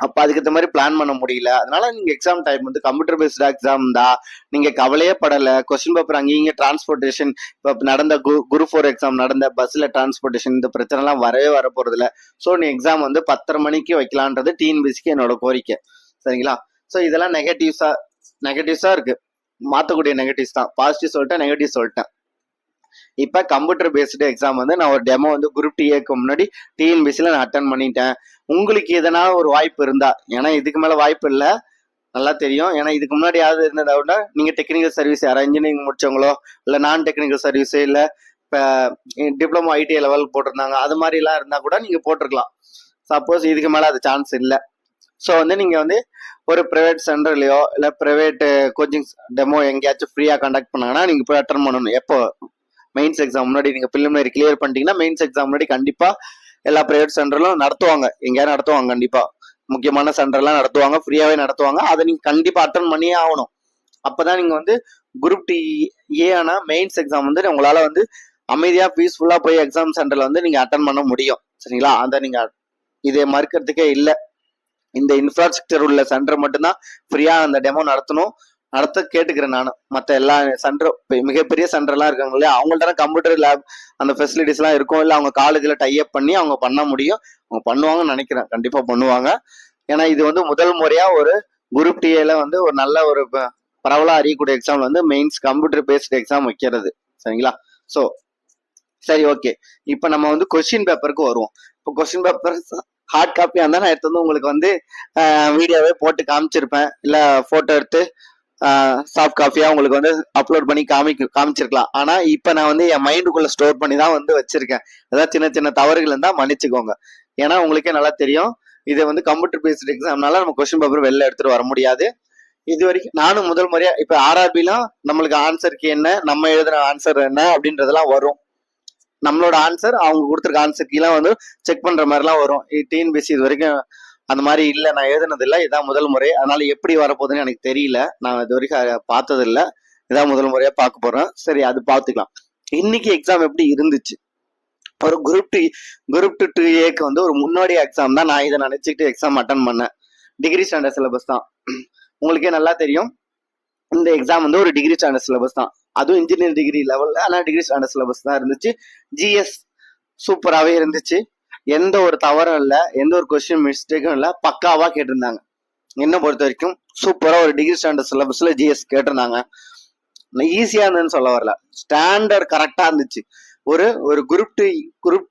அப்ப அதுக்கு மாதிரி பிளான் பண்ண முடியல. அதனால நீங்க எக்ஸாம் டைம் கம்ப்யூட்டர் பேஸ்டா எக்ஸாம் தான், நீங்க கவலையே படல. கொஸ்டின் பேப்பர் அங்கேயும் டிரான்ஸ்போர்டேஷன், இப்ப நடந்த குரூப் 4 எக்ஸாம் நடந்த பஸ்ல டிரான்ஸ்போர்டேஷன் இந்த பிரச்சனை எல்லாம் வர போறது இல்ல. சோ நீ எக்ஸாம் 10:30 மணிக்கு வைக்கலான்றது டிஎன்பிஎஸ்சிக்கு என்னோட கோரிக்கை. சரிங்களா? சோ இதெல்லாம் நெகட்டிவ்ஸா இருக்கு. மாத்தக்கூடிய நெகட்டிவ்ஸ் தான். பாசிட்டிவ் சொல்லிட்டேன், நெகட்டிவ் சொல்லிட்டேன். இப்ப கம்ப்யூட்டர் பேஸ்டு எக்ஸாம் நான் ஒரு டெமோ குரூப் டிஏக்கு முன்னாடி டிஎன்பிஎஸ்சில நான் அட்டன் பண்ணிட்டேன். உங்களுக்கு எதனா ஒரு வாய்ப்பு இருந்தா, ஏன்னா இதுக்கு மேல வாய்ப்பு இல்லை, நல்லா தெரியும். ஏன்னா இதுக்கு முன்னாடி யாராவது இருந்ததா நீங்க டெக்னிக்கல் சர்வீஸ் யாராவது இன்ஜினியரிங் முடிச்சவங்களோ இல்ல நான் டெக்னிக்கல் சர்வீஸ் இல்ல இப்ப டிப்ளமோ ஐடி லெவல் போட்டிருந்தாங்க, அது மாதிரி எல்லாம் இருந்தா கூட நீங்க போட்டிருக்கலாம். சப்போஸ் இதுக்கு மேல அது சான்ஸ் இல்லை. ஸோ நீங்க ஒரு பிரைவேட் சென்டர்லயோ இல்ல பிரைவேட் கோச்சிங் டெமோ எங்கேயாச்சும் ஃப்ரீயா கண்டக்ட் பண்ணாங்கன்னா நீங்க போய் அட்டன் பண்ணணும். எப்போ மெயின்ஸ் எக்ஸாம் முன்னாடி நீங்க பிரிலிமினரி கிளியர் பண்ணிட்டீங்கன்னா மெயின்ஸ் எக்ஸாம் முன்னாடி கண்டிப்பா எல்லா பிரைவேட் சென்டர்லும் நடத்துவாங்க. எங்கேயாவது நடத்துவாங்க, கண்டிப்பா முக்கியமான சென்டர்லாம் நடத்துவாங்க, ஃப்ரீயாவே நடத்துவாங்க. அதை நீங்க கண்டிப்பா அட்டன் பண்ணியே ஆகணும். அப்பதான் நீங்க குரூப் டி ஏ ஆனா மெயின்ஸ் எக்ஸாம் உங்களால அமைதியா பீஸ்ஃபுல்லா போய் எக்ஸாம் சென்டர்ல நீங்க அட்டன் பண்ண முடியும். சரிங்களா? அதை நீங்க இதை மறுக்கிறதுக்கே இல்லை. இந்த இன்ஃப்ராஸ்ட்ரக்சர் உள்ள சென்டர் மட்டும்தான் ஃப்ரீயா அந்த டெமோ நடத்த கேட்டுக்கிறேன் நான். மற்ற எல்லா சென்டர், மிகப்பெரிய சென்டர் எல்லாம் இருக்காங்க இல்லையா, அவங்கள்ட்ட கம்ப்யூட்டர் லேப் அந்த ஃபெசிலிட்டிஸ் எல்லாம் இருக்கும். இல்ல அவங்க காலேஜ்ல டைப் பண்ணி அவங்க பண்ண முடியும். அவங்க பண்ணுவாங்கன்னு நினைக்கிறேன், கண்டிப்பா பண்ணுவாங்க. ஏன்னா இது முதல் முறையா ஒரு குரூப் டிஏல ஒரு நல்ல ஒரு பரவலா அறியக்கூடிய exam mains computer based exam வைக்கிறது. சரிங்களா? சோ சரி, ஓகே. இப்ப நம்ம கொஸ்டின் பேப்பருக்கு வருவோம். இப்போ கொஸ்டின் பேப்பர் ஹார்ட் காப்பியா இருந்தா நான் எடுத்து உங்களுக்கு வீடியோவே போட்டு காமிச்சிருப்பேன், இல்ல போட்டோ எடுத்து சாஃப்ட் காப்பியா உங்களுக்கு அப்லோட் பண்ணி காமிச்சிருக்கலாம். ஆனா இப்ப நான் என் மைண்டுக்குள்ள ஸ்டோர் பண்ணி தான் வச்சிருக்கேன். ஏதாவது சின்ன சின்ன தவறுகள் இருந்தா மன்னிச்சுக்கோங்க. ஏன்னா உங்களுக்கே நல்லா தெரியும், இது கம்ப்யூட்டர் பேஸ்ட் எக்ஸாம்னால நம்ம கொஸ்டின் பேப்பர் வெளில எடுத்துட்டு வர முடியாது. இது வரைக்கும் நானும் முதல் முறையா இப்ப ஆர்ஆர்பிலாம் நம்மளுக்கு ஆன்சருக்கு என்ன, நம்ம எழுதுற ஆன்சர் என்ன அப்படின்றதெல்லாம் வரும். நம்மளோட ஆன்சர் அவங்க கொடுத்துருக்க ஆன்சருக்கு எல்லாம் செக் பண்ற மாதிரி எல்லாம் வரும். டிஎன்பிஎஸ்சி இது வரைக்கும் அந்த மாதிரி இல்லை, நான் எழுதுனது இல்லை, இதான் முதல் முறை. அதனால எப்படி வரப்போகுதுன்னு எனக்கு தெரியல, நான் இது வரைக்கும் பார்த்தது இல்லை, இதான் முதல் முறையா பார்க்க போறேன். சரி, அது பார்த்துக்கலாம். இன்னைக்கு எக்ஸாம் எப்படி இருந்துச்சு? ஒரு குரூப் டூ ஏக்கு ஒரு முன்னோடி எக்ஸாம் தான். நான் இதை நினைச்சுக்கிட்டு எக்ஸாம் அட்டன் பண்ணேன். டிகிரி ஸ்டாண்டர்ட் சிலபஸ் தான். உங்களுக்கே நல்லா தெரியும், இந்த எக்ஸாம் ஒரு டிகிரி ஸ்டாண்டர்ட் சிலபஸ் தான். அதுவும் இன்ஜினியரிங் டிகிரி லெவல்ல, ஆனா டிகிரி ஸ்டாண்டர்ட் சிலபஸ் தான் இருந்துச்சு. ஜிஎஸ் சூப்பராகவே இருந்துச்சு. எந்த ஒரு தவறும் இல்லை, எந்த ஒரு கொஸ்டின் மிஸ்டேக்கும் இல்லை, பக்காவா கேட்டிருந்தாங்க. என்ன பொறுத்த வரைக்கும் சூப்பரா ஒரு டிகிரி ஸ்டாண்டர்ட் சிலபஸ்ல ஜிஎஸ் கேட்டிருந்தாங்க. ஈஸியா இருந்ததுன்னு சொல்ல வரல, ஸ்டாண்டர்ட் கரெக்டா இருந்துச்சு. ஒரு குரூப்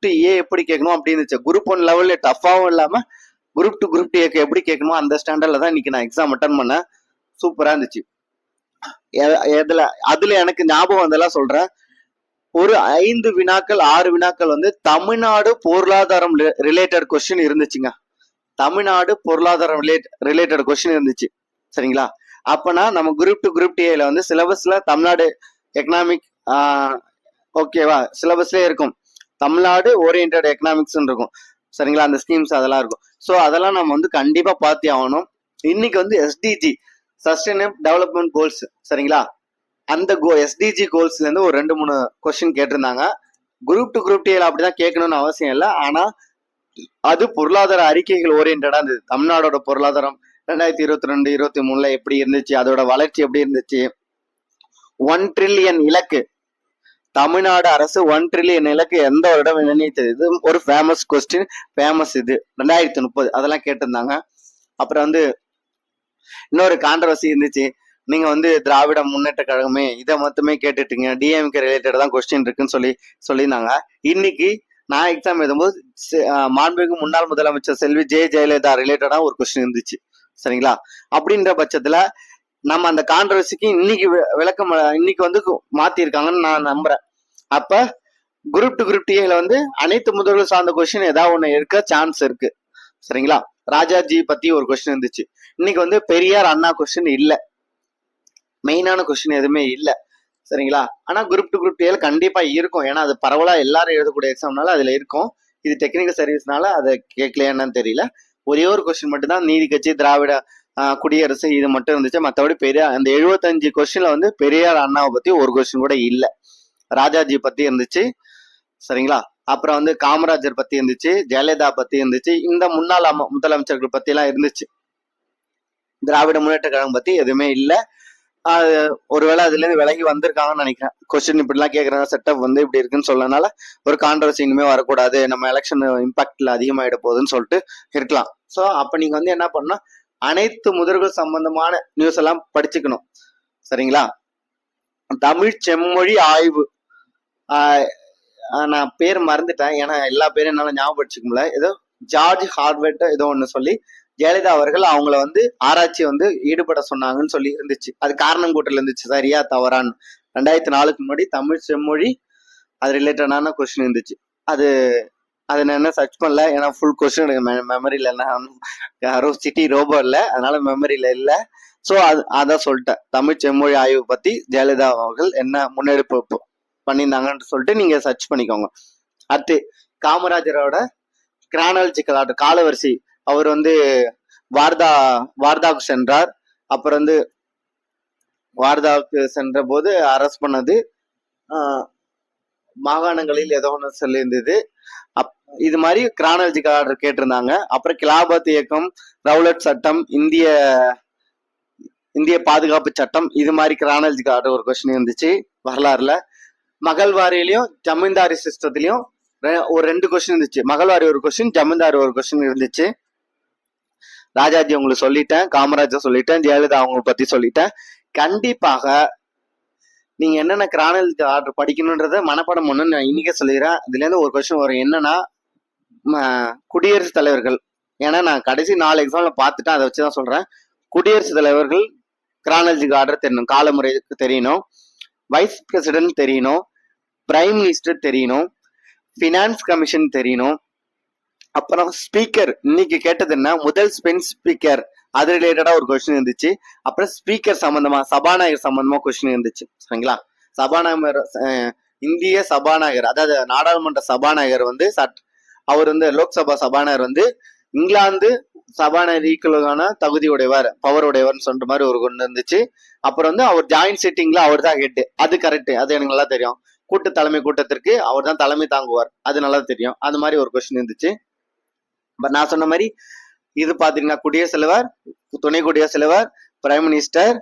டு ஏ எப்படி கேட்கணும் அப்படி இருந்துச்சு. குரூப் 1 லெவல்ல டஃபாவும் இல்லாம குரூப் டு ஏக்கு எப்படி கேட்கணுமோ அந்த ஸ்டாண்டர்ட்ல தான் இன்னைக்கு நான் எக்ஸாம் அட்டன் பண்ணேன். சூப்பரா இருந்துச்சு. எதுல அதுல எனக்கு ஞாபகம் வந்தெல்லாம் சொல்றேன். ஒரு 5 வினாக்கள் 6 வினாக்கள் வந்து தமிழ்நாடு பொருளாதாரம் ரிலேட்டட் கொஸ்டின் இருந்துச்சுங்க. தமிழ்நாடு பொருளாதாரம் ரிலேட்டட் கொஸ்டின் இருந்துச்சு. சரிங்களா? அப்பனா நம்ம குரூப் 2 குரூப் டிஏல வந்து சிலபஸ்ல தமிழ்நாடு எக்கனாமிக் ஓகேவா சிலபஸ்லேயே இருக்கும். தமிழ்நாடு ஓரியன்டட் எக்கனாமிக்ஸ் இருக்கும். சரிங்களா? அந்த ஸ்கீம்ஸ் அதெல்லாம் இருக்கும். ஸோ அதெல்லாம் நம்ம வந்து கண்டிப்பா பார்த்தே ஆகணும். இன்னைக்கு வந்து எஸ்டிஜி சஸ்டைனபிள் டெவலப்மெண்ட் கோல்ஸ், சரிங்களா? அந்த எஸ்டிஜி கோல்ஸ்ல இருந்து ஒரு 2-3 கொஸ்டின் கேட்டிருந்தாங்க. குரூப் 2 குரூப் டிஏல அப்படிதான் கேட்கணும்னு அவசியம் இல்லை. ஆனா அது பொருளாதார அறிக்கைகள் ஓரியன்டா இருந்தது. தமிழ்நாடோட பொருளாதாரம் 2022 23 எப்படி இருந்துச்சு, அதோட வளர்ச்சி எப்படி இருந்துச்சு, 1 ட்ரில்லியன் இலக்கு, தமிழ்நாடு அரசு 1 ட்ரில்லியன் இலக்கு எந்த வருடம் நிர்ணயித்தது, இது ஒரு ஃபேமஸ் கொஸ்டின், ஃபேமஸ் இது 2030 அதெல்லாம் கேட்டிருந்தாங்க. அப்புறம் வந்து இன்னொரு கான்ட்ரவர்சி இருந்துச்சு. நீங்க வந்து திராவிட முன்னேற்ற கழகமே இதை மட்டுமே கேட்டுட்டீங்க, டிஎம்கே ரிலேட்டட் தான் கொஸ்டின் இருக்குன்னு சொல்லியிருந்தாங்க. இன்னைக்கு நான் எக்ஸாம் எழுதும்போது மாண்புமிகு முன்னாள் முதலமைச்சர் செல்வி ஜெயலலிதா ரிலேட்டடா ஒரு கொஸ்டின் இருந்துச்சு. சரிங்களா? அப்படின்ற பட்சத்துல நம்ம அந்த கான்ட்ரவர்சிக்கு இன்னைக்கு விளக்கம் இன்னைக்கு வந்து மாத்திருக்காங்கன்னு நான் நம்புறேன். அப்ப குரூப் 2 குரூப் டிஏல வந்து அனைத்து முதல்வர் சார்ந்த கொஸ்டின் ஏதாவது ஒண்ணு இருக்க சான்ஸ் இருக்கு. சரிங்களா? ராஜாஜி பத்தி ஒரு கொஸ்டின் இருந்துச்சு. இன்னைக்கு வந்து பெரியார் அண்ணா கொஸ்டின் இல்ல, மெயினான கொஸ்டின் எதுவுமே இல்ல. சரிங்களா? ஆனா குரூப் 2 குரூப் டிஏல கண்டிப்பா இருக்கும். ஏன்னா அது பரவலா எல்லாரும் எழுதக்கூடிய எக்ஸாம்னால அதுல இருக்கும். இது டெக்னிக்கல் சர்வீஸ்னால அதை கேட்கலையான்னு தெரியல. ஒரே ஒரு கொஸ்டின் மட்டும் தான் நீதி கட்சி, திராவிட குடியரசு இது மட்டும் இருந்துச்சு. மற்றபடி பெரியார் அந்த 75 கொஸ்டின்ல வந்து பெரியார் அண்ணாவை பத்தி ஒரு கொஸ்டின் கூட இல்ல. ராஜாஜி பத்தி இருந்துச்சு. சரிங்களா? அப்புறம் வந்து காமராஜர் பத்தி இருந்துச்சு, ஜெயலலிதா பத்தி இருந்துச்சு, இந்த முன்னாள் முதலமைச்சர்கள் பத்தி எல்லாம் இருந்துச்சு. திராவிட முன்னேற்ற கழகம் பத்தி எதுவுமே இல்லை. ஒருவேளை அதுல இருந்து விலகி வந்திருக்காங்கன்னு நினைக்கிறேன். கொஸ்டின் இப்படி எல்லாம் கேட்கறாங்க, செட்டப் வந்து இப்படி இருக்குன்னு சொல்லனால ஒரு கான்ட்ரவர்சி இனிமே வரக்கூடாது, நம்ம எலெக்ஷன் இம்பாக்ட்ல அதிகமாயிட போகுதுன்னு சொல்லிட்டு இருக்கலாம். ஸோ அப்ப நீங்க வந்து என்ன பண்ணா அனைத்து முதல்கள் சம்பந்தமான நியூஸ் எல்லாம் படிச்சுக்கணும். சரிங்களா? தமிழ் செம்மொழி ஆய்வு, நான் பேர் மறந்துட்டேன், ஏன்னா எல்லா பேரும் என்னால ஞாபகம் முடியல. ஏதோ ஜார்ஜ் ஹார்வர்ட் ஏதோ ஒண்ணு சொல்லி ஜெயலலிதா அவர்கள் அவங்கள வந்து ஆராய்ச்சி வந்து ஈடுபட சொன்னாங்கன்னு சொல்லி இருந்துச்சு. அது காரணம் கூட்டல் இருந்துச்சு, சரியா தவறான்னு. 2004 முன்னாடி தமிழ் செம்மொழி அது ரிலேட்டடான கொஸ்டின் இருந்துச்சு. அது நான் என்ன சர்ச் பண்ணல, ஏன்னா ஃபுல் கொஸ்டின் எனக்கு மெமரியில சிட்டி ரோபோ இல்லை, அதனால மெமரியில இல்லை. ஸோ அதான் சொல்லிட்டேன். தமிழ் செம்மொழி ஆய்வு பத்தி ஜெயலலிதா அவர்கள் என்ன முன்னெடுப்பு பண்ணியிருந்தாங்கன்னு சொல்லிட்டு நீங்க சர்ச் பண்ணிக்கோங்க. அடுத்து காமராஜரோட கிரானாலஜிக்கல் ஆர்டர் காலவரிசை, அவர் வந்து வார்தாவுக்கு சென்றார். அப்புறம் வந்து வார்தாவுக்கு சென்ற போது அரெஸ்ட் பண்ணது, மாகாணங்களில் ஏதோ ஒன்று சொல்லியிருந்தது. இது மாதிரி கிரானாலஜிக்கல் ஆர்டர் கேட்டிருந்தாங்க. அப்புறம் கிலாபத் இயக்கம், ரவுலட் சட்டம், இந்திய பாதுகாப்பு சட்டம், இது மாதிரி கிரானாலஜிக்கல் ஆர்டர் ஒரு கொஸ்டின் இருந்துச்சு வரலாறுல. மகள்வாரியிலையும் ஜமீன்தாரி சிஸ்டத்திலையும் ஒரு 2 கொஸ்டின் இருந்துச்சு. மகள்வாரி ஒரு கொஸ்டின், ஜமீன்தாரி ஒரு கொஸ்டின் இருந்துச்சு. ராஜாஜி உங்களுக்கு சொல்லிட்டேன், காமராஜர் சொல்லிட்டேன், ஜெயலலிதா அவங்க பத்தி சொல்லிட்டேன். கண்டிப்பாக நீங்க என்னென்ன கிரானாலஜிக்கல் ஆர்டர் படிக்கணும்ன்றத மனப்பாடம் பண்ணணும்னு நான் இன்னைக்கே சொல்லிடுறேன். இதுல இருந்து ஒரு கொஸ்டின் வரும், என்னன்னா குடியரசுத் தலைவர்கள். ஏன்னா நான் கடைசி 4 எக்ஸாம்ல பார்த்துட்டேன், அதை வச்சுதான் சொல்றேன். குடியரசுத் தலைவர்கள் கிரானாலஜிக்கல் ஆர்டர் தெரியணும், காலமுறைக்கு தெரியணும், வைஸ் பிரசிடென்ட் தெரியணும், பிரைம் மினிஸ்டர் தெரியணும், பினான்ஸ் கமிஷன் தெரியணும். அப்புறம் ஸ்பீக்கர், இன்னைக்கு கேட்டது என்ன, முதல் பெண் ஸ்பீக்கர், அது ரிலேட்டடா ஒரு கொஸ்டின் இருந்துச்சு. அப்புறம் ஸ்பீக்கர் சம்பந்தமா, சபாநாயகர் சம்பந்தமா கொஸ்டின் இருந்துச்சு. சரிங்களா? சபாநாயகர், இந்திய சபாநாயகர், அதாவது நாடாளுமன்ற சபாநாயகர் வந்து அவர் வந்து லோக்சபா சபாநாயகர் வந்து இங்கிலாந்து சபாநாயகர் ஈக்குவலான தகுதி உடையவர், பவர் உடையவர்னு சொல்ற மாதிரி ஒரு கொண்டு இருந்துச்சு. அப்புறம் வந்து அவர் ஜாயிண்ட் சிட்டிங்ல அவர் தான் ஹெட், அது கரெக்ட், அது எனக்கு நல்லா தெரியும். கூட்டு தலைமை கூட்டத்திற்கு அவர் தான் தலைமை தாங்குவார், அது நல்லா தெரியும். அது மாதிரி ஒரு கொஸ்டின் இருந்துச்சு. பட் நான் சொன்ன மாதிரி இது பாத்தீங்கன்னா குடியரசுத் தலைவர், துணை குடியரசுத் தலைவர், பிரைம் மினிஸ்டர்,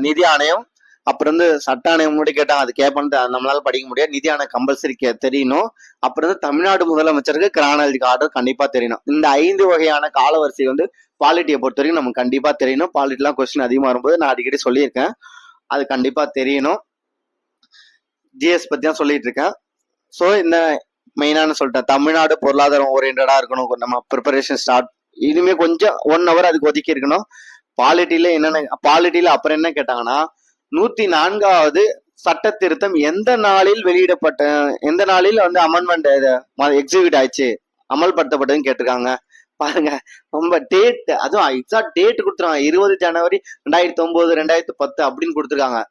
நிதி ஆணையம், அப்புறம் வந்து சட்ட ஆணையம் முன்னாடி கேட்டாங்க, அது கேட்பான்னு நம்மளால படிக்க முடியாது. நிதி ஆணையம் கம்பல்சரி தெரியணும். அப்புறம் வந்து தமிழ்நாடு முதலமைச்சருக்கு கிரானாலஜிக்கல் ஆர்டர் கண்டிப்பா தெரியணும். இந்த 5 வகையான காலவரிசை வந்து பாலிட்டியை பொறுத்த வரைக்கும் நமக்கு கண்டிப்பா தெரியணும். பாலிட்டிலாம் கொஸ்டின் அதிகமா வரும்போது நான் அடிக்கடி சொல்லியிருக்கேன், அது கண்டிப்பா தெரியணும். ஜிஎஸ் பத்தி தான் சொல்லிட்டு இருக்கேன். ஸோ இந்த மெயினான சொல்லிட்டேன், தமிழ்நாடு பொருளாதாரம் ஓரியன்டா இருக்கணும் நம்ம ப்ரிப்பரேஷன் ஸ்டார்ட். இனிமே கொஞ்சம் 1 hour அதுக்கு ஒதுக்கி இருக்கணும். பாலிட்டியில அப்புறம் என்ன கேட்டாங்கன்னா 104வது சட்ட திருத்தம் எந்த நாளில் வந்து அமெண்ட்மெண்ட் எக்ஸிக்யூட் ஆயிடுச்சு, அமல்படுத்தப்பட்டதுன்னு கேட்டிருக்காங்க. பாருங்க, ரொம்ப டேட், அதுவும் எக்ஸாக்ட் டேட் கொடுத்துருக்காங்க. 20 ஜனவரி 2009 2010 அப்படின்னு கொடுத்துருக்காங்க.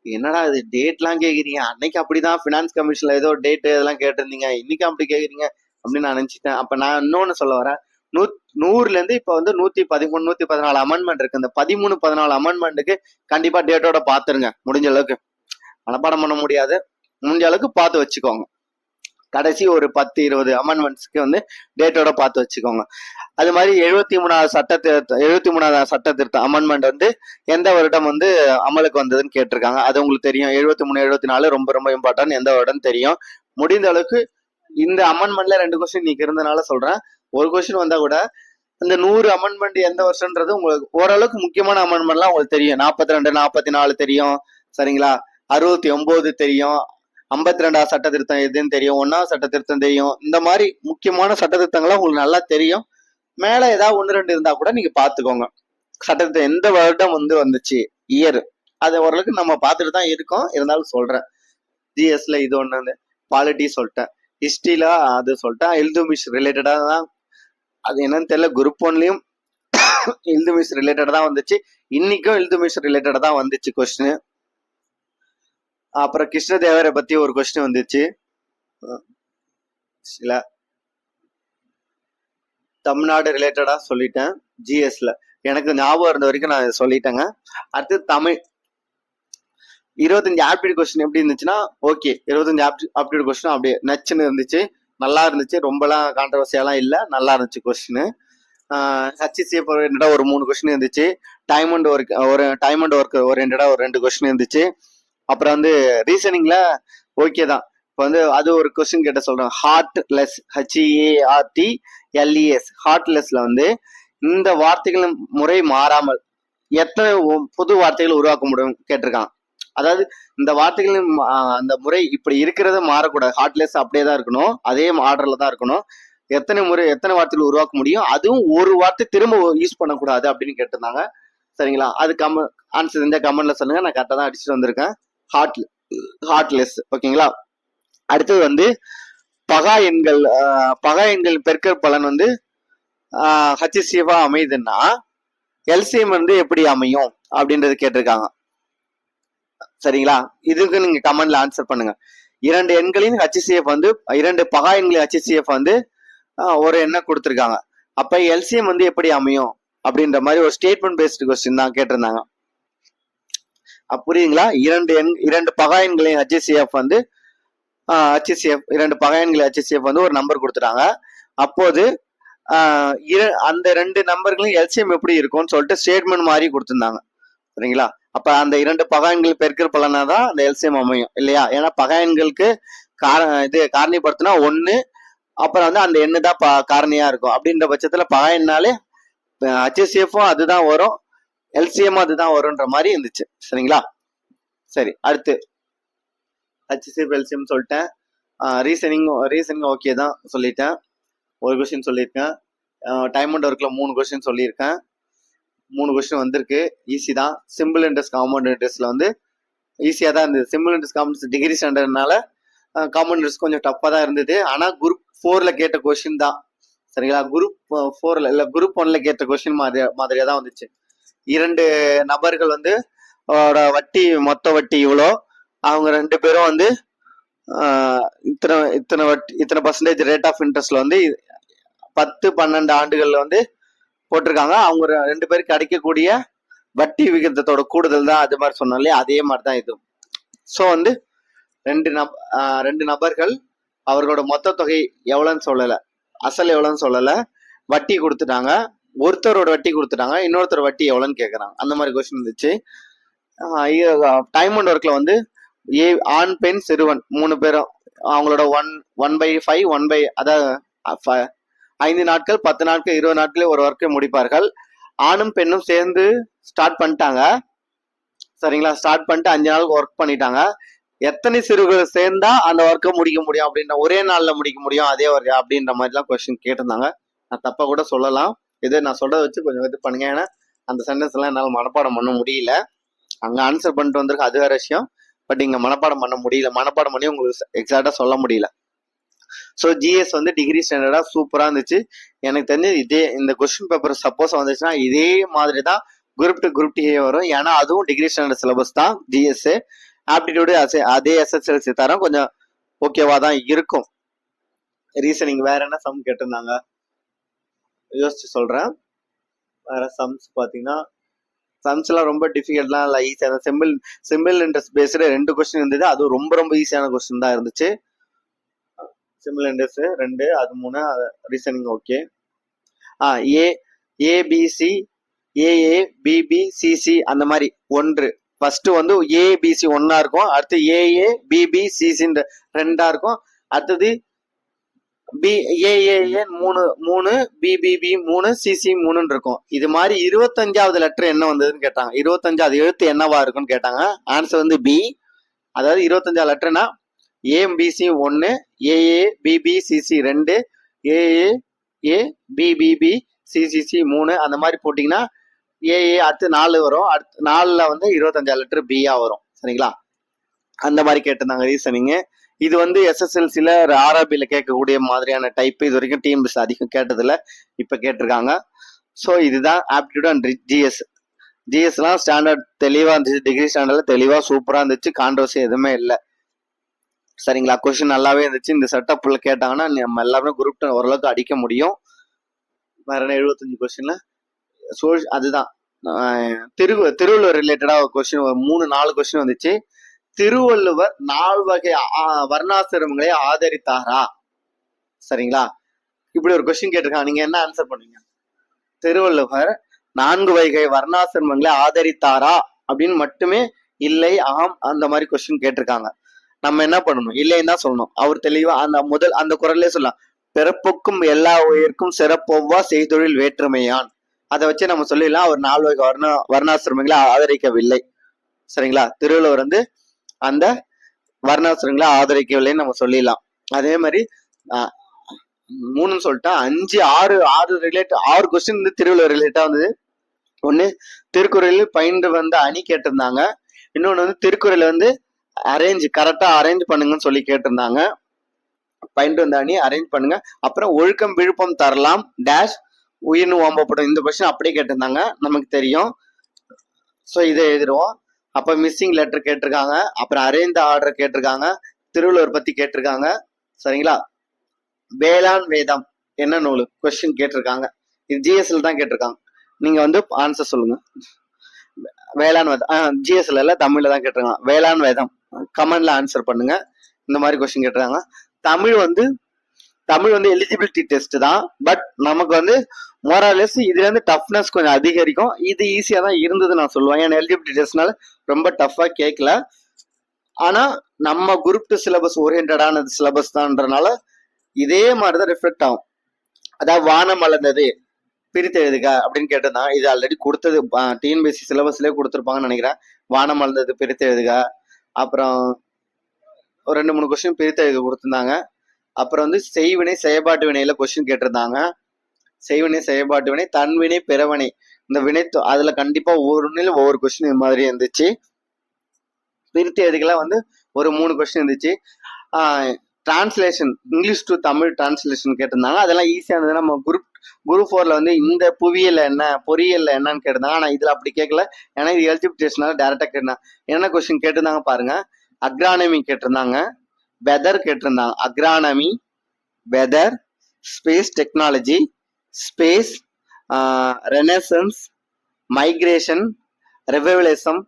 என்னடா இது டேட்லாம் கேக்குறீங்க, அன்னைக்கு அப்படிதான் பினான்ஸ் கமிஷன்ல ஏதோ டேட் இதெல்லாம் கேட்டிருந்தீங்க, இன்னைக்கு அப்படி கேக்குறீங்க அப்படின்னு நான் நினைச்சிட்டேன். அப்ப நான் இன்னொன்னு சொல்ல வரேன், 100ல இருந்து இப்ப வந்து 113 114 அமெண்ட்மெண்ட் இருக்கு. இந்த 13 14 அமெண்ட்மெண்ட்டுக்கு கண்டிப்பா டேட்டோட பாத்துருங்க. முடிஞ்ச அளவுக்கு மனப்பாடம் பண்ண முடியாது, முடிஞ்ச அளவுக்கு பார்த்து வச்சுக்கோங்க. கடைசி ஒரு 10-20 அமெண்ட்மெண்ட்ஸ்க்கு வந்து டேட்டோட பார்த்து வச்சுக்கோங்க. அது மாதிரி 73வது சட்ட திருத்தம் அமெண்ட்மெண்ட் வந்து எந்த வருடம் வந்து அமலுக்கு வந்ததுன்னு கேட்டிருக்காங்க. அது உங்களுக்கு தெரியும். 73 74 ரொம்ப ரொம்ப இம்பார்ட்டன்ட். எந்த வருடம் தெரியும். முடிந்த அளவுக்கு இந்த அமெண்ட்மெண்ட்ல 2 கொஸ்டின் நீங்க இருந்தனால சொல்றேன். ஒரு கொஸ்டின் வந்தா கூட இந்த 100 அமெண்ட்மெண்ட் எந்த வருஷம்ன்றது உங்களுக்கு ஓரளவுக்கு முக்கியமான அமெண்ட்மெண்ட்லாம் உங்களுக்கு தெரியும். 42 44 தெரியும், சரிங்களா? 69 தெரியும், 52வது சட்ட திருத்தம் எதுன்னு தெரியும், 1வது சட்ட திருத்தம் தெரியும். இந்த மாதிரி முக்கியமான சட்ட திருத்தங்கள்லாம் உங்களுக்கு நல்லா தெரியும். மேல ஏதாவது 1 2 இருந்தா கூட நீங்க பாத்துக்கோங்க. சட்டத்திருத்தம் எந்த வருடம் வந்து வந்துச்சு, இயர், அது ஓரளவுக்கு நம்ம பார்த்துட்டு தான் இருக்கோம். இருந்தாலும் சொல்றேன். ஜிஎஸ்ல இது ஒண்ணு, பாலிட்டி சொல்லிட்டேன், ஹிஸ்டரியில அது சொல்லிட்டேன். இல்துமிஷ் ரிலேட்டடா தான், அது என்னன்னு தெரியல, குரூப் 1லயும் இல்துமிஷ் ரிலேட்டடா தான் வந்துச்சு, இன்னைக்கும் இல்துமிஷ் ரிலேட்டடா தான் வந்துச்சு கொஸ்டின். அப்புறம் கிருஷ்ணதேவரை பத்தி ஒரு கொஸ்டின் வந்துச்சு. இல்ல, தமிழ்நாடு ரிலேட்டடா சொல்லிட்டேன் ஜிஎஸ்ல, எனக்கு ஞாபகம் இருந்த வரைக்கும் நான் சொல்லிட்டேங்க. அடுத்து தமிழ் 25 ஆப்டிடியூட் கொஸ்டின் எப்படி இருந்துச்சுன்னா, ஓகே, 25 ஆப்டிடியூட் கொஸ்டின் அப்படியே நச்சுன்னு இருந்துச்சு, நல்லா இருந்துச்சு, ரொம்பலாம் கான்ட்ரவர்சியெல்லாம் இல்லை, நல்லா இருந்துச்சு கொஸ்டின். ஹச்சிசிஎஃப் ஓரியன்டா ஒரு 3 கொஸ்டின் இருந்துச்சு. டைம் அண்ட் ஒர்க் ஓரியன்டா ஒரு 2 கொஸ்டின் இருந்துச்சு. அப்புறம் வந்து ரீசனிங்ல ஓகே தான். இப்போ வந்து அது ஒரு கொஸ்டின் கேட்ட சொல்றேன். ஹார்ட்லெஸ், HEARTLES, ஹார்ட்லெஸ்ல வந்து இந்த வார்த்தைகள் முறை மாறாமல் எத்தனை புது வார்த்தைகள் உருவாக்க முடியும் கேட்டிருக்கான். அதாவது இந்த வார்த்தைகள் அந்த முறை இப்படி இருக்கிறத மாறக்கூடாது, ஹார்ட்லெஸ் அப்படியே தான் இருக்கணும், அதே ஆர்டர்ல தான் இருக்கணும். எத்தனை வார்த்தைகள் உருவாக்க முடியும், அதுவும் ஒரு வார்த்தை திரும்ப யூஸ் பண்ணக்கூடாது அப்படின்னு கேட்டிருந்தாங்க. சரிங்களா? அது ஆன்சர் இந்த கமெண்ட்ல சொல்லுங்க, நான் கரெக்டாக தான் அடிச்சுட்டு வந்திருக்கேன். ஹார்ட்லெஸ், ஓகேங்களா? அடுத்தது வந்து பகா எண்கள் பெருக்கல் பலன் வந்து ஹச்சிசிஎஃபா அமையுதுன்னா எல்சிஎம் வந்து எப்படி அமையும் அப்படின்றது கேட்டிருக்காங்க. சரிங்களா? இதுக்கு நீங்க கமெண்ட்ல ஆன்சர் பண்ணுங்க. 2 எண்களின் HCF வந்து 2 பகா எண்களின் HCF வந்து ஒரு எண்ணை கொடுத்துருக்காங்க. அப்ப எல்சிஎம் வந்து எப்படி அமையும் அப்படின்ற மாதிரி ஒரு ஸ்டேட்மெண்ட் பேஸ்டு கொஸ்டின் தான் கேட்டிருந்தாங்க. புரியுதுங்களா? 2 பகா எண்களின் HCF வந்து HCF 2 பகா எண்களின் HCF வந்து ஒரு நம்பர் கொடுத்துட்டாங்க. அப்போது அந்த 2 நம்பர்களும் எல்சிஎம் எப்படி இருக்கும்னு சொல்லிட்டு ஸ்டேட்மெண்ட் மாதிரி கொடுத்துருந்தாங்க. சரிங்களா? அப்ப அந்த 2 பகா எண்கள் பெருக்கல் பலனா தான் அந்த எல்சிஎம் அமையும் இல்லையா? ஏன்னா பகா எண்களுக்கு காரணிப்படுத்தினா 1, அப்புறம் வந்து அந்த எண்ணு தான் காரணியா இருக்கும். அப்படின்ற பட்சத்துல பகா எண்ணாலே HCFும் அதுதான் வரும், எல்சிஎம் அதுதான் வரும்ன்ற மாதிரி இருந்துச்சு. சரிங்களா? சரி, அடுத்து HCF எல்சிஎம் சொல்லிட்டேன். ரீசனிங் ஓகே தான் சொல்லிட்டேன். ஒரு கொஸ்டின் சொல்லியிருக்கேன். டைம் அண்ட் ஒர்க்ல 3 கொஸ்டின் சொல்லியிருக்கேன். 3 கொஸ்டின் வந்திருக்கு, ஈஸி தான். சிம்பிள் இன்ட்ரெஸ்ட் காம்பவுண்ட் இன்ட்ரெஸ்ட்ல வந்து ஈஸியா தான் இருந்தது. சிம்பிள் இன்ட்ரெஸ்ட் காம்பவுண்ட் டிகிரி ஸ்டாண்டர்ட்னால காம்பவுண்ட் இன்ட்ரெஸ்ட் கொஞ்சம் டஃப்பா தான் இருந்தது. ஆனா குரூப் 4ல கேட்ட கொஸ்டின் தான். சரிங்களா? குரூப் 4ல இல்ல, குரூப் 1ல கேட்ட கொஸ்டின் மாதிரியா தான் வந்துச்சு. 2 நபர்கள் வந்து மொத்த வட்டி இவ்வளோ, அவங்க 2 பேரும் வந்து இத்தனை பர்சன்டேஜ் ரேட் ஆஃப் இன்ட்ரெஸ்ட்ல வந்து 10-12 ஆண்டுகள்ல வந்து போட்டிருக்காங்க. அவங்க 2 பேருக்கு கிடைக்கக்கூடிய வட்டி விகிதத்தோட கூடுதல் தான் அது மாதிரி சொன்னோம் இல்லையா? அதே மாதிரி தான் இது. ஸோ வந்து 2 நபர்கள் அவர்களோட மொத்த தொகை எவ்வளோன்னு சொல்லலை, அசல் எவ்வளோன்னு சொல்லலை, வட்டி கொடுத்துட்டாங்க. ஒருத்தரோட வட்டி கொடுத்துட்டாங்க, இன்னொருத்தர் வட்டி எவ்வளோன்னு கேட்குறாங்க. அந்த மாதிரி கொஸ்டின் இருந்துச்சு. டைம் அண்ட் ஒர்க்ல வந்து ஆண் பெண் சிறுவன் 3 பேரும் அவங்களோட 1/5 அதாவது 5 நாட்கள் 10 நாட்கள் 20 நாட்களே ஒரு ஒர்க்கை முடிப்பார்கள். ஆணும் பெண்ணும் சேர்ந்து ஸ்டார்ட் பண்ணிட்டாங்க. சரிங்களா? ஸ்டார்ட் பண்ணிட்டு 5 நாளுக்கு ஒர்க் பண்ணிட்டாங்க. எத்தனை சிறுவர்கள் சேர்ந்தா அந்த ஒர்க்கை முடிக்க முடியும் அப்படின்ற, ஒரே நாள்ல முடிக்க முடியும் அதே ஒர்க் அப்படின்ற மாதிரிலாம் கொஸ்டின் கேட்டிருந்தாங்க. நான் தப்பா கூட சொல்லலாம், இது நான் சொல்றதை வச்சு கொஞ்சம் இது பண்ணுங்க. ஏன்னா அந்த சென்டென்ஸ் எல்லாம் என்னால் மனப்பாடம் பண்ண முடியல. அங்க ஆன்சர் பண்ணிட்டு வந்திருக்கு, அது வேற விஷயம். பட் இங்க மனப்பாடம் பண்ண முடியல, மனப்பாடம் பண்ணி உங்களுக்கு எக்ஸாக்டா சொல்ல முடியல. ஸோ ஜிஎஸ் வந்து டிகிரி ஸ்டாண்டர்டா சூப்பரா இருந்துச்சு. எனக்கு தெரிஞ்சு இதே இந்த கொஸ்டின் பேப்பர் சப்போஸ் வந்துச்சுன்னா இதே மாதிரி தான் குரூப் டி வரும். ஏன்னா அதுவும் டிகிரி ஸ்டாண்டர்ட் சிலபஸ் தான் ஜிஎஸ். ஆப்டிடியூடு அதே எஸ்எஸ்எல்சி தரம் கொஞ்சம் ஓகேவா தான் இருக்கும். ரீசனிங் வேற என்ன சம் கேட்டிருந்தாங்க யோசிச்சு சொல்றேன். வேற சம்ஸ் பாத்தீங்கன்னா சம்ஸ் எல்லாம் ரொம்ப டிஃபிகல்ட்லாம் இல்லை, ஈஸியான சிம்பிள் இன்ட்ரெஸ்ட் பேஸ்டு 2 கொஸ்டின் இருந்தது. அதுவும் ரொம்ப ரொம்ப ஈஸியான கொஸ்டின் தான் இருந்துச்சு. சிம்பிள் இன்ட்ரெஸ்ட் 2, அது 3, ரீசனிங் ஓகே. ஏ ஏபிசி ஏஏ பிபிசிசி அந்த மாதிரி 1. ஃபர்ஸ்ட் வந்து ஏபிசி 1 இருக்கும், அடுத்து ஏஏ பிபிசிசி 2 இருக்கும், அடுத்தது ஏஏஏ 3 பிபிபி 3 சிசி 3 இருக்கும். இது மாதிரி 25வது லெட்டர் என்ன வந்ததுன்னு கேட்டாங்க. 25வது எழுத்து என்னவா இருக்குன்னு கேட்டாங்க. ஆன்சர் வந்து பி. அதாவது 25வது லெட்டர்னா ABC 1, AA BBCC 2, AA BBB CCC 3 அந்த மாதிரி போட்டிங்கன்னா ஏஏ அடுத்து 4 வரும். அடுத்து 4ல வந்து 25வது லெட்டர் பியா வரும். சரிங்களா? அந்த மாதிரி கேட்டிருந்தாங்க ரீசனிங். இது வந்து எஸ்எஸ்எல்சில ஆர்ஆர்பியில கேட்கக்கூடிய மாதிரியான டைப். இது வரைக்கும் டிஎன்பிஎஸ்சி அதிகம் கேட்டதில்ல, இப்ப கேட்டிருக்காங்க. ஸோ இதுதான் ஆப்டிடியூட் அண்ட் ஜிஎஸ்லாம் ஸ்டாண்டர்ட் தெளிவா இருந்துச்சு. டிகிரி ஸ்டாண்டர்ட்ல தெளிவா சூப்பரா இருந்துச்சு, கான்ட்ரவர்சி எதுவுமே இல்லை. சரிங்களா? கொஸ்டின் நல்லாவே இருந்துச்சு. இந்த செட்டப்ல கேட்டாங்கன்னா நம்ம எல்லாருமே குரூப் ஓரளவுக்கு அடிக்க முடியும். வேற 75 கொஸ்டின்ல அதுதான் திருவள்ளுவர் ரிலேட்டடா ஒரு கொஸ்டின் 3-4 கொஸ்டின் வந்துச்சு. திருவள்ளுவர் 4 வகை வர்ணாசிரமங்களை ஆதரித்தாரா? சரிங்களா? இப்படி ஒரு கொஸ்டின் கேட்டிருக்காங்க. நீங்க என்ன ஆன்சர் பண்ணுவீங்க? திருவள்ளுவர் 4 வகை வர்ணாசிரமங்களை ஆதரித்தாரா அப்படின்னு மட்டுமே இல்லை ஆம் அந்த மாதிரி கொஸ்டின் கேட்டிருக்காங்க. நம்ம என்ன பண்ணணும்? இல்லைன்னு தான் சொல்லணும். அவர் தெளிவா அந்த குரல்லே சொல்லலாம், பிறப்புக்கும் எல்லா உயிர்க்கும் சிறப்பொவ்வா செய்தொழில் வேற்றுமையான். அதை வச்சு நம்ம சொல்லிடலாம் அவர் 4 வகை வர்ணாசிரமங்களை ஆதரிக்கவில்லை. சரிங்களா? திருவள்ளுவர் வந்து அந்த வர்ணாசிரமங்களை ஆதரிக்கவில்லைன்னு நம்ம சொல்லிடலாம். அதே மாதிரி 3ன்னு சொல்லிட்டா 5 6 கொஸ்டின் வந்து திருவள்ளுவர் ரிலேட்டா வந்தது. ஒண்ணு திருக்குறளில் பயின்று வந்த அணி கேட்டிருந்தாங்க. இன்னொன்னு வந்து திருக்குறள் வந்து கரெக்டா அரேஞ்ச் பண்ணுங்கன்னு சொல்லி கேட்டிருந்தாங்க. பயின்று வந்த அணி அரேஞ்ச் பண்ணுங்க. அப்புறம் ஒழுக்கம் விழுப்பம் தரலாம் டேஷ் உயிர்னு ஓம்பப்படும். இந்த கொஸ்டின் அப்படியே கேட்டிருந்தாங்க, நமக்கு தெரியும். ஸோ இதை எழுதிடுவோம். அப்ப மிஸ்ஸிங் லெட்டர் கேட்டிருக்காங்க, அப்புறம் அரேஞ்ச் ஆர்டர் கேட்டிருக்காங்க, திருவள்ளுவர் பத்தி கேட்டிருக்காங்க. சரிங்களா? வேளாண் வேதம் என்ன நூல் கொஸ்டின் கேட்டிருக்காங்க. இது ஜிஎஸ்எல் தான் கேட்டிருக்காங்க. நீங்க வந்து ஆன்சர் சொல்லுங்க. வேளாண் வேதம் ஜிஎஸ்எல் இல்ல, தமிழ்ல தான் கேட்டிருக்காங்க. வேளாண் வேதம் கமெண்ட்ல ஆன்சர் பண்ணுங்க. இந்த மாதிரி கொஸ்டின் கேட்டிருக்காங்க. தமிழ் வந்து எலிஜிபிலிட்டி டெஸ்ட் தான். பட் நமக்கு வந்து மோரலெஸ் இதுல இருந்து டஃப்னஸ் கொஞ்சம் அதிகரிக்கும். இது ஈஸியா தான் இருந்தது நான் சொல்லுவேன். ஏன்னா எலிஜிபிலிட்டி டெஸ்ட்னால ரொம்ப டஃபா கேட்கல. ஆனா நம்ம குரூப் 2 சிலபஸ் ஓரியன்டான சிலபஸ் தான்றனால இதே மாதிரிதான் ரிஃப்ளெக்ட் ஆகும். அதாவது வானம் வளர்ந்தது பிரித்து எழுதுக அப்படின்னு கேட்டதான். இது ஆல்ரெடி கொடுத்தது டிஎன்பிஎஸ்சி சிலபஸ்லயே கொடுத்துருப்பாங்கன்னு நினைக்கிறேன். வானம் வளர்ந்தது பிரித்து எழுதுக. அப்புறம் ஒரு 2-3 கொஸ்டின் பிரித்து எழுத கொடுத்துருந்தாங்க. அப்புறம் வந்து செய்வினை செயற்பாட்டு வினையில கொஸ்டின் கேட்டிருந்தாங்க. செய்வினை செயற்பாட்டு வினை, தன்வினை பிறவினை, இந்த வினை அதுல கண்டிப்பா ஒவ்வொரு கொஸ்டின் இது மாதிரி இருந்துச்சு. பிரித்து எழுதுகளை வந்து ஒரு 3 கொஸ்டின் இருந்துச்சு. Translation English to Tamil translation கேட்டிருந்தாங்க. அதெல்லாம் ஈஸியானது. நம்ம குரூப் 4 வந்து இந்த புவியியல் என்ன பொறியியல் என்னன்னு கேட்டிருந்தாங்க. ஆனா இதுல அப்படி கேட்கல, ஏன்னா இது எலிஜிபிலிட்டி டெஸ்ட்னால டைரக்டா கேட்டிருந்தாங்க. என்ன கொஸ்டின் கேட்டிருந்தாங்க பாருங்க. அக்ரானமி கேட்டிருந்தாங்க, வெதர் கேட்டிருந்தாங்க. Agronomy, weather, space technology, space, renaissance, migration, revolution,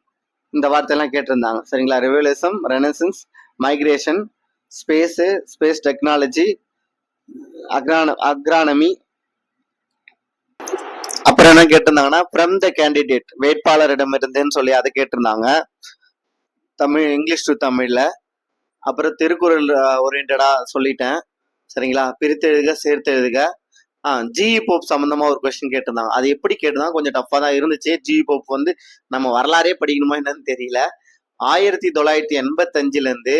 இந்த வார்த்தையெல்லாம் கேட்டிருந்தாங்க. சரிங்களா? Revolution, renaissance, migration, space technology, agronomy. அப்புறம் என்ன கேட்டிருந்தாங்கன்னா ஃப்ரம் த கேண்டிடேட், வேட்பாளரிடமிருந்துன்னு சொல்லி அதை கேட்டிருந்தாங்க. தமிழ் இங்கிலீஷ் டு தமிழ்ல. அப்புறம் திருக்குறள் ஓரியன்டா சொல்லிட்டேன். சரிங்களா? பிரித்து எழுதுக சேர்த்து எழுதுக. ஜிஇ போப் சம்பந்தமா ஒரு கொஸ்டின் கேட்டிருந்தாங்க. அது எப்படி கேட்டிருந்தாங்க, கொஞ்சம் டஃபா தான் இருந்துச்சு. ஜிஇ போப் வந்து நம்ம வரலாறே படிக்கணுமா என்னன்னு தெரியல. 1985ல இருந்து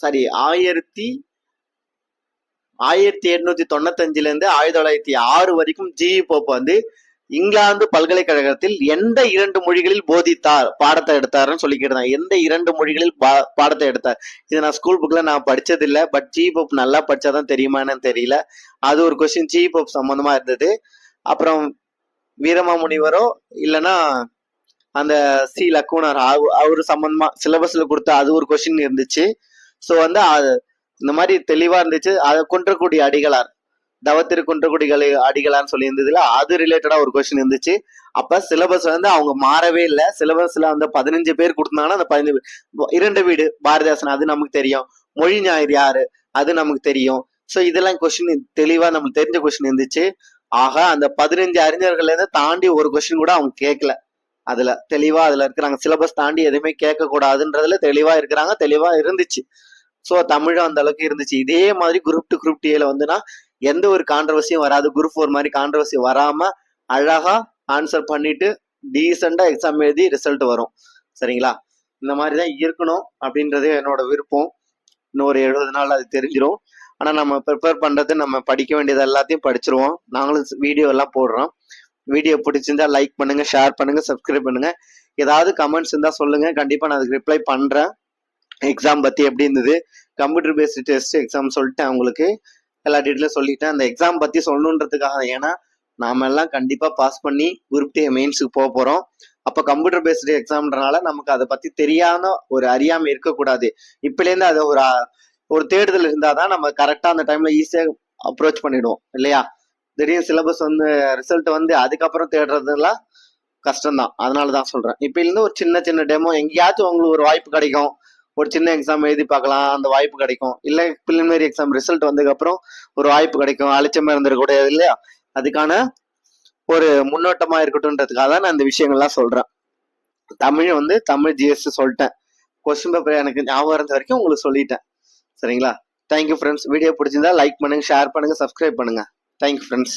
1895ல இருந்து 1906 வரைக்கும் ஜிஇ போப் வந்து இங்கிலாந்து பல்கலைக்கழகத்தில் எந்த 2 மொழிகளில் போதித்தார் பாடத்தை எடுத்தாருன்னு சொல்லி கேட்டாங்க. எந்த 2 மொழிகளில் பாடத்தை எடுத்தார்? இது நான் ஸ்கூல் புக்ல நான் படிச்சது இல்ல. பட் ஜிபப் நல்லா படிச்சாதான் தெரியுமான்னு தெரியல. அது ஒரு கொஸ்டின் ஜிபப் சம்பந்தமா இருந்தது. அப்புறம் வீரமாமுனிவரோ இல்லைன்னா அந்த சி லக்குனர் அவரு சம்பந்தமா சிலபஸ்ல கொடுத்த அது ஒரு கொஸ்டின் இருந்துச்சு. ஸோ வந்து இந்த மாதிரி தெளிவா இருந்துச்சு. அதை கொன்றக்கூடிய அடிகளார் தவத்திரு குன்றக்குடிகளை அடிகளான்னு சொல்லி இருந்ததுல அது ரிலேட்டடா ஒரு கொஸ்டின் இருந்துச்சு. அப்ப சிலபஸ் வந்து அவங்க மாறவே இல்லை. சிலபஸ்ல வந்து 15 பேர் கொடுத்தாங்கன்னா அந்த 15 2 வீடு பாரதிதாசன் அது நமக்கு தெரியும். மொழி ஞாயிறு யாரு அது நமக்கு தெரியும். ஸோ இதெல்லாம் கொஸ்டின் தெளிவா நமக்கு தெரிஞ்ச கொஸ்டின் இருந்துச்சு. ஆக அந்த 15 அறிஞர்கள்ல இருந்து தாண்டி ஒரு கொஸ்டின் கூட அவங்க கேட்கல. அதுல தெளிவா அதுல இருக்கிறாங்க. சிலபஸ் தாண்டி எதுவுமே கேட்க கூடாதுன்றதுல தெளிவா இருக்கிறாங்க. தெளிவா இருந்துச்சு. ஸோ தமிழும் அந்த அளவுக்கு இருந்துச்சு. இதே மாதிரி குரூப் 2 குரூப் டிஏல வந்துன்னா எந்த ஒரு கான்ட்ரவர்சியும் வராது. குரூப் 4 மாதிரி கான்ட்ரவர்சி வராம அழகா ஆன்சர் பண்ணிட்டு டீசெண்டா எக்ஸாம் எழுதி ரிசல்ட் வரும். சரிங்களா? இந்த மாதிரிதான் இருக்கணும் அப்படின்றது என்னோட விருப்பம். இன்னொரு 70 நாள் அது தெரிஞ்சிடும். ஆனா நம்ம ப்ரிப்பேர் பண்றது நம்ம படிக்க வேண்டியது எல்லாத்தையும் படிச்சிருவோம். நாங்களும் வீடியோ எல்லாம் போடுறோம். வீடியோ பிடிச்சிருந்தா லைக் பண்ணுங்க, ஷேர் பண்ணுங்க, சப்ஸ்கிரைப் பண்ணுங்க. ஏதாவது கமெண்ட்ஸ் இருந்தா சொல்லுங்க, கண்டிப்பா நான் அதுக்கு ரிப்ளை பண்றேன். எக்ஸாம் பத்தி எப்படி இருந்தது, கம்ப்யூட்டர் பேஸ்டு டெஸ்ட் எக்ஸாம் சொல்லிட்டேன், உங்களுக்கு எல்லா டீட்டெயிலும் சொல்லிட்டேன். அந்த எக்ஸாம் பத்தி சொல்லணுன்றதுக்காக, ஏன்னா நாம எல்லாம் கண்டிப்பா பாஸ் பண்ணி குரூப் டி மெயின்ஸுக்கு போக போறோம். அப்ப கம்ப்யூட்டர் பேஸ்டு எக்ஸாம்ன்றனால நமக்கு அதை பத்தி தெரியாத ஒரு அறியாம இருக்கக்கூடாது. இப்பல இருந்து அது ஒரு தேடுதல் இருந்தாதான் நம்ம கரெக்டா அந்த டைம்ல ஈஸியா அப்ரோச் பண்ணிடுவோம் இல்லையா? திடீர்னு சிலபஸ் வந்து ரிசல்ட் வந்து அதுக்கப்புறம் தேடுறதுலாம் கஷ்டம்தான். அதனாலதான் சொல்றேன். இப்ப இருந்து ஒரு சின்ன சின்ன டெமோ எங்கேயாச்சும் உங்களுக்கு ஒரு வாய்ப்பு கிடைக்கும். ஒரு சின்ன எக்ஸாம் எழுதி பார்க்கலாம், அந்த வாய்ப்பு கிடைக்கும். இல்லை பிலிமினரி எக்ஸாம் ரிசல்ட் வந்ததுக்கு அப்புறம் ஒரு வாய்ப்பு கிடைக்கும். அலட்சியமா இருந்துடக்கூடாது இல்லையா? அதுக்கான ஒரு முன்னோட்டமா இருக்கட்டும்ன்றதுக்காக தான் நான் இந்த விஷயங்கள்லாம் சொல்றேன். தமிழ் ஜிஎஸ் சொல்லிட்டேன். கொஸ்டின் பேப்பர் எனக்கு ஞாபகம் இருந்த வரைக்கும் உங்களுக்கு சொல்லிட்டேன். சரிங்களா? Thank you friends. வீடியோ பிடிச்சிருந்தா லைக் பண்ணுங்க, ஷேர் பண்ணுங்க, சப்ஸ்கிரைப் பண்ணுங்க. Thank you friends.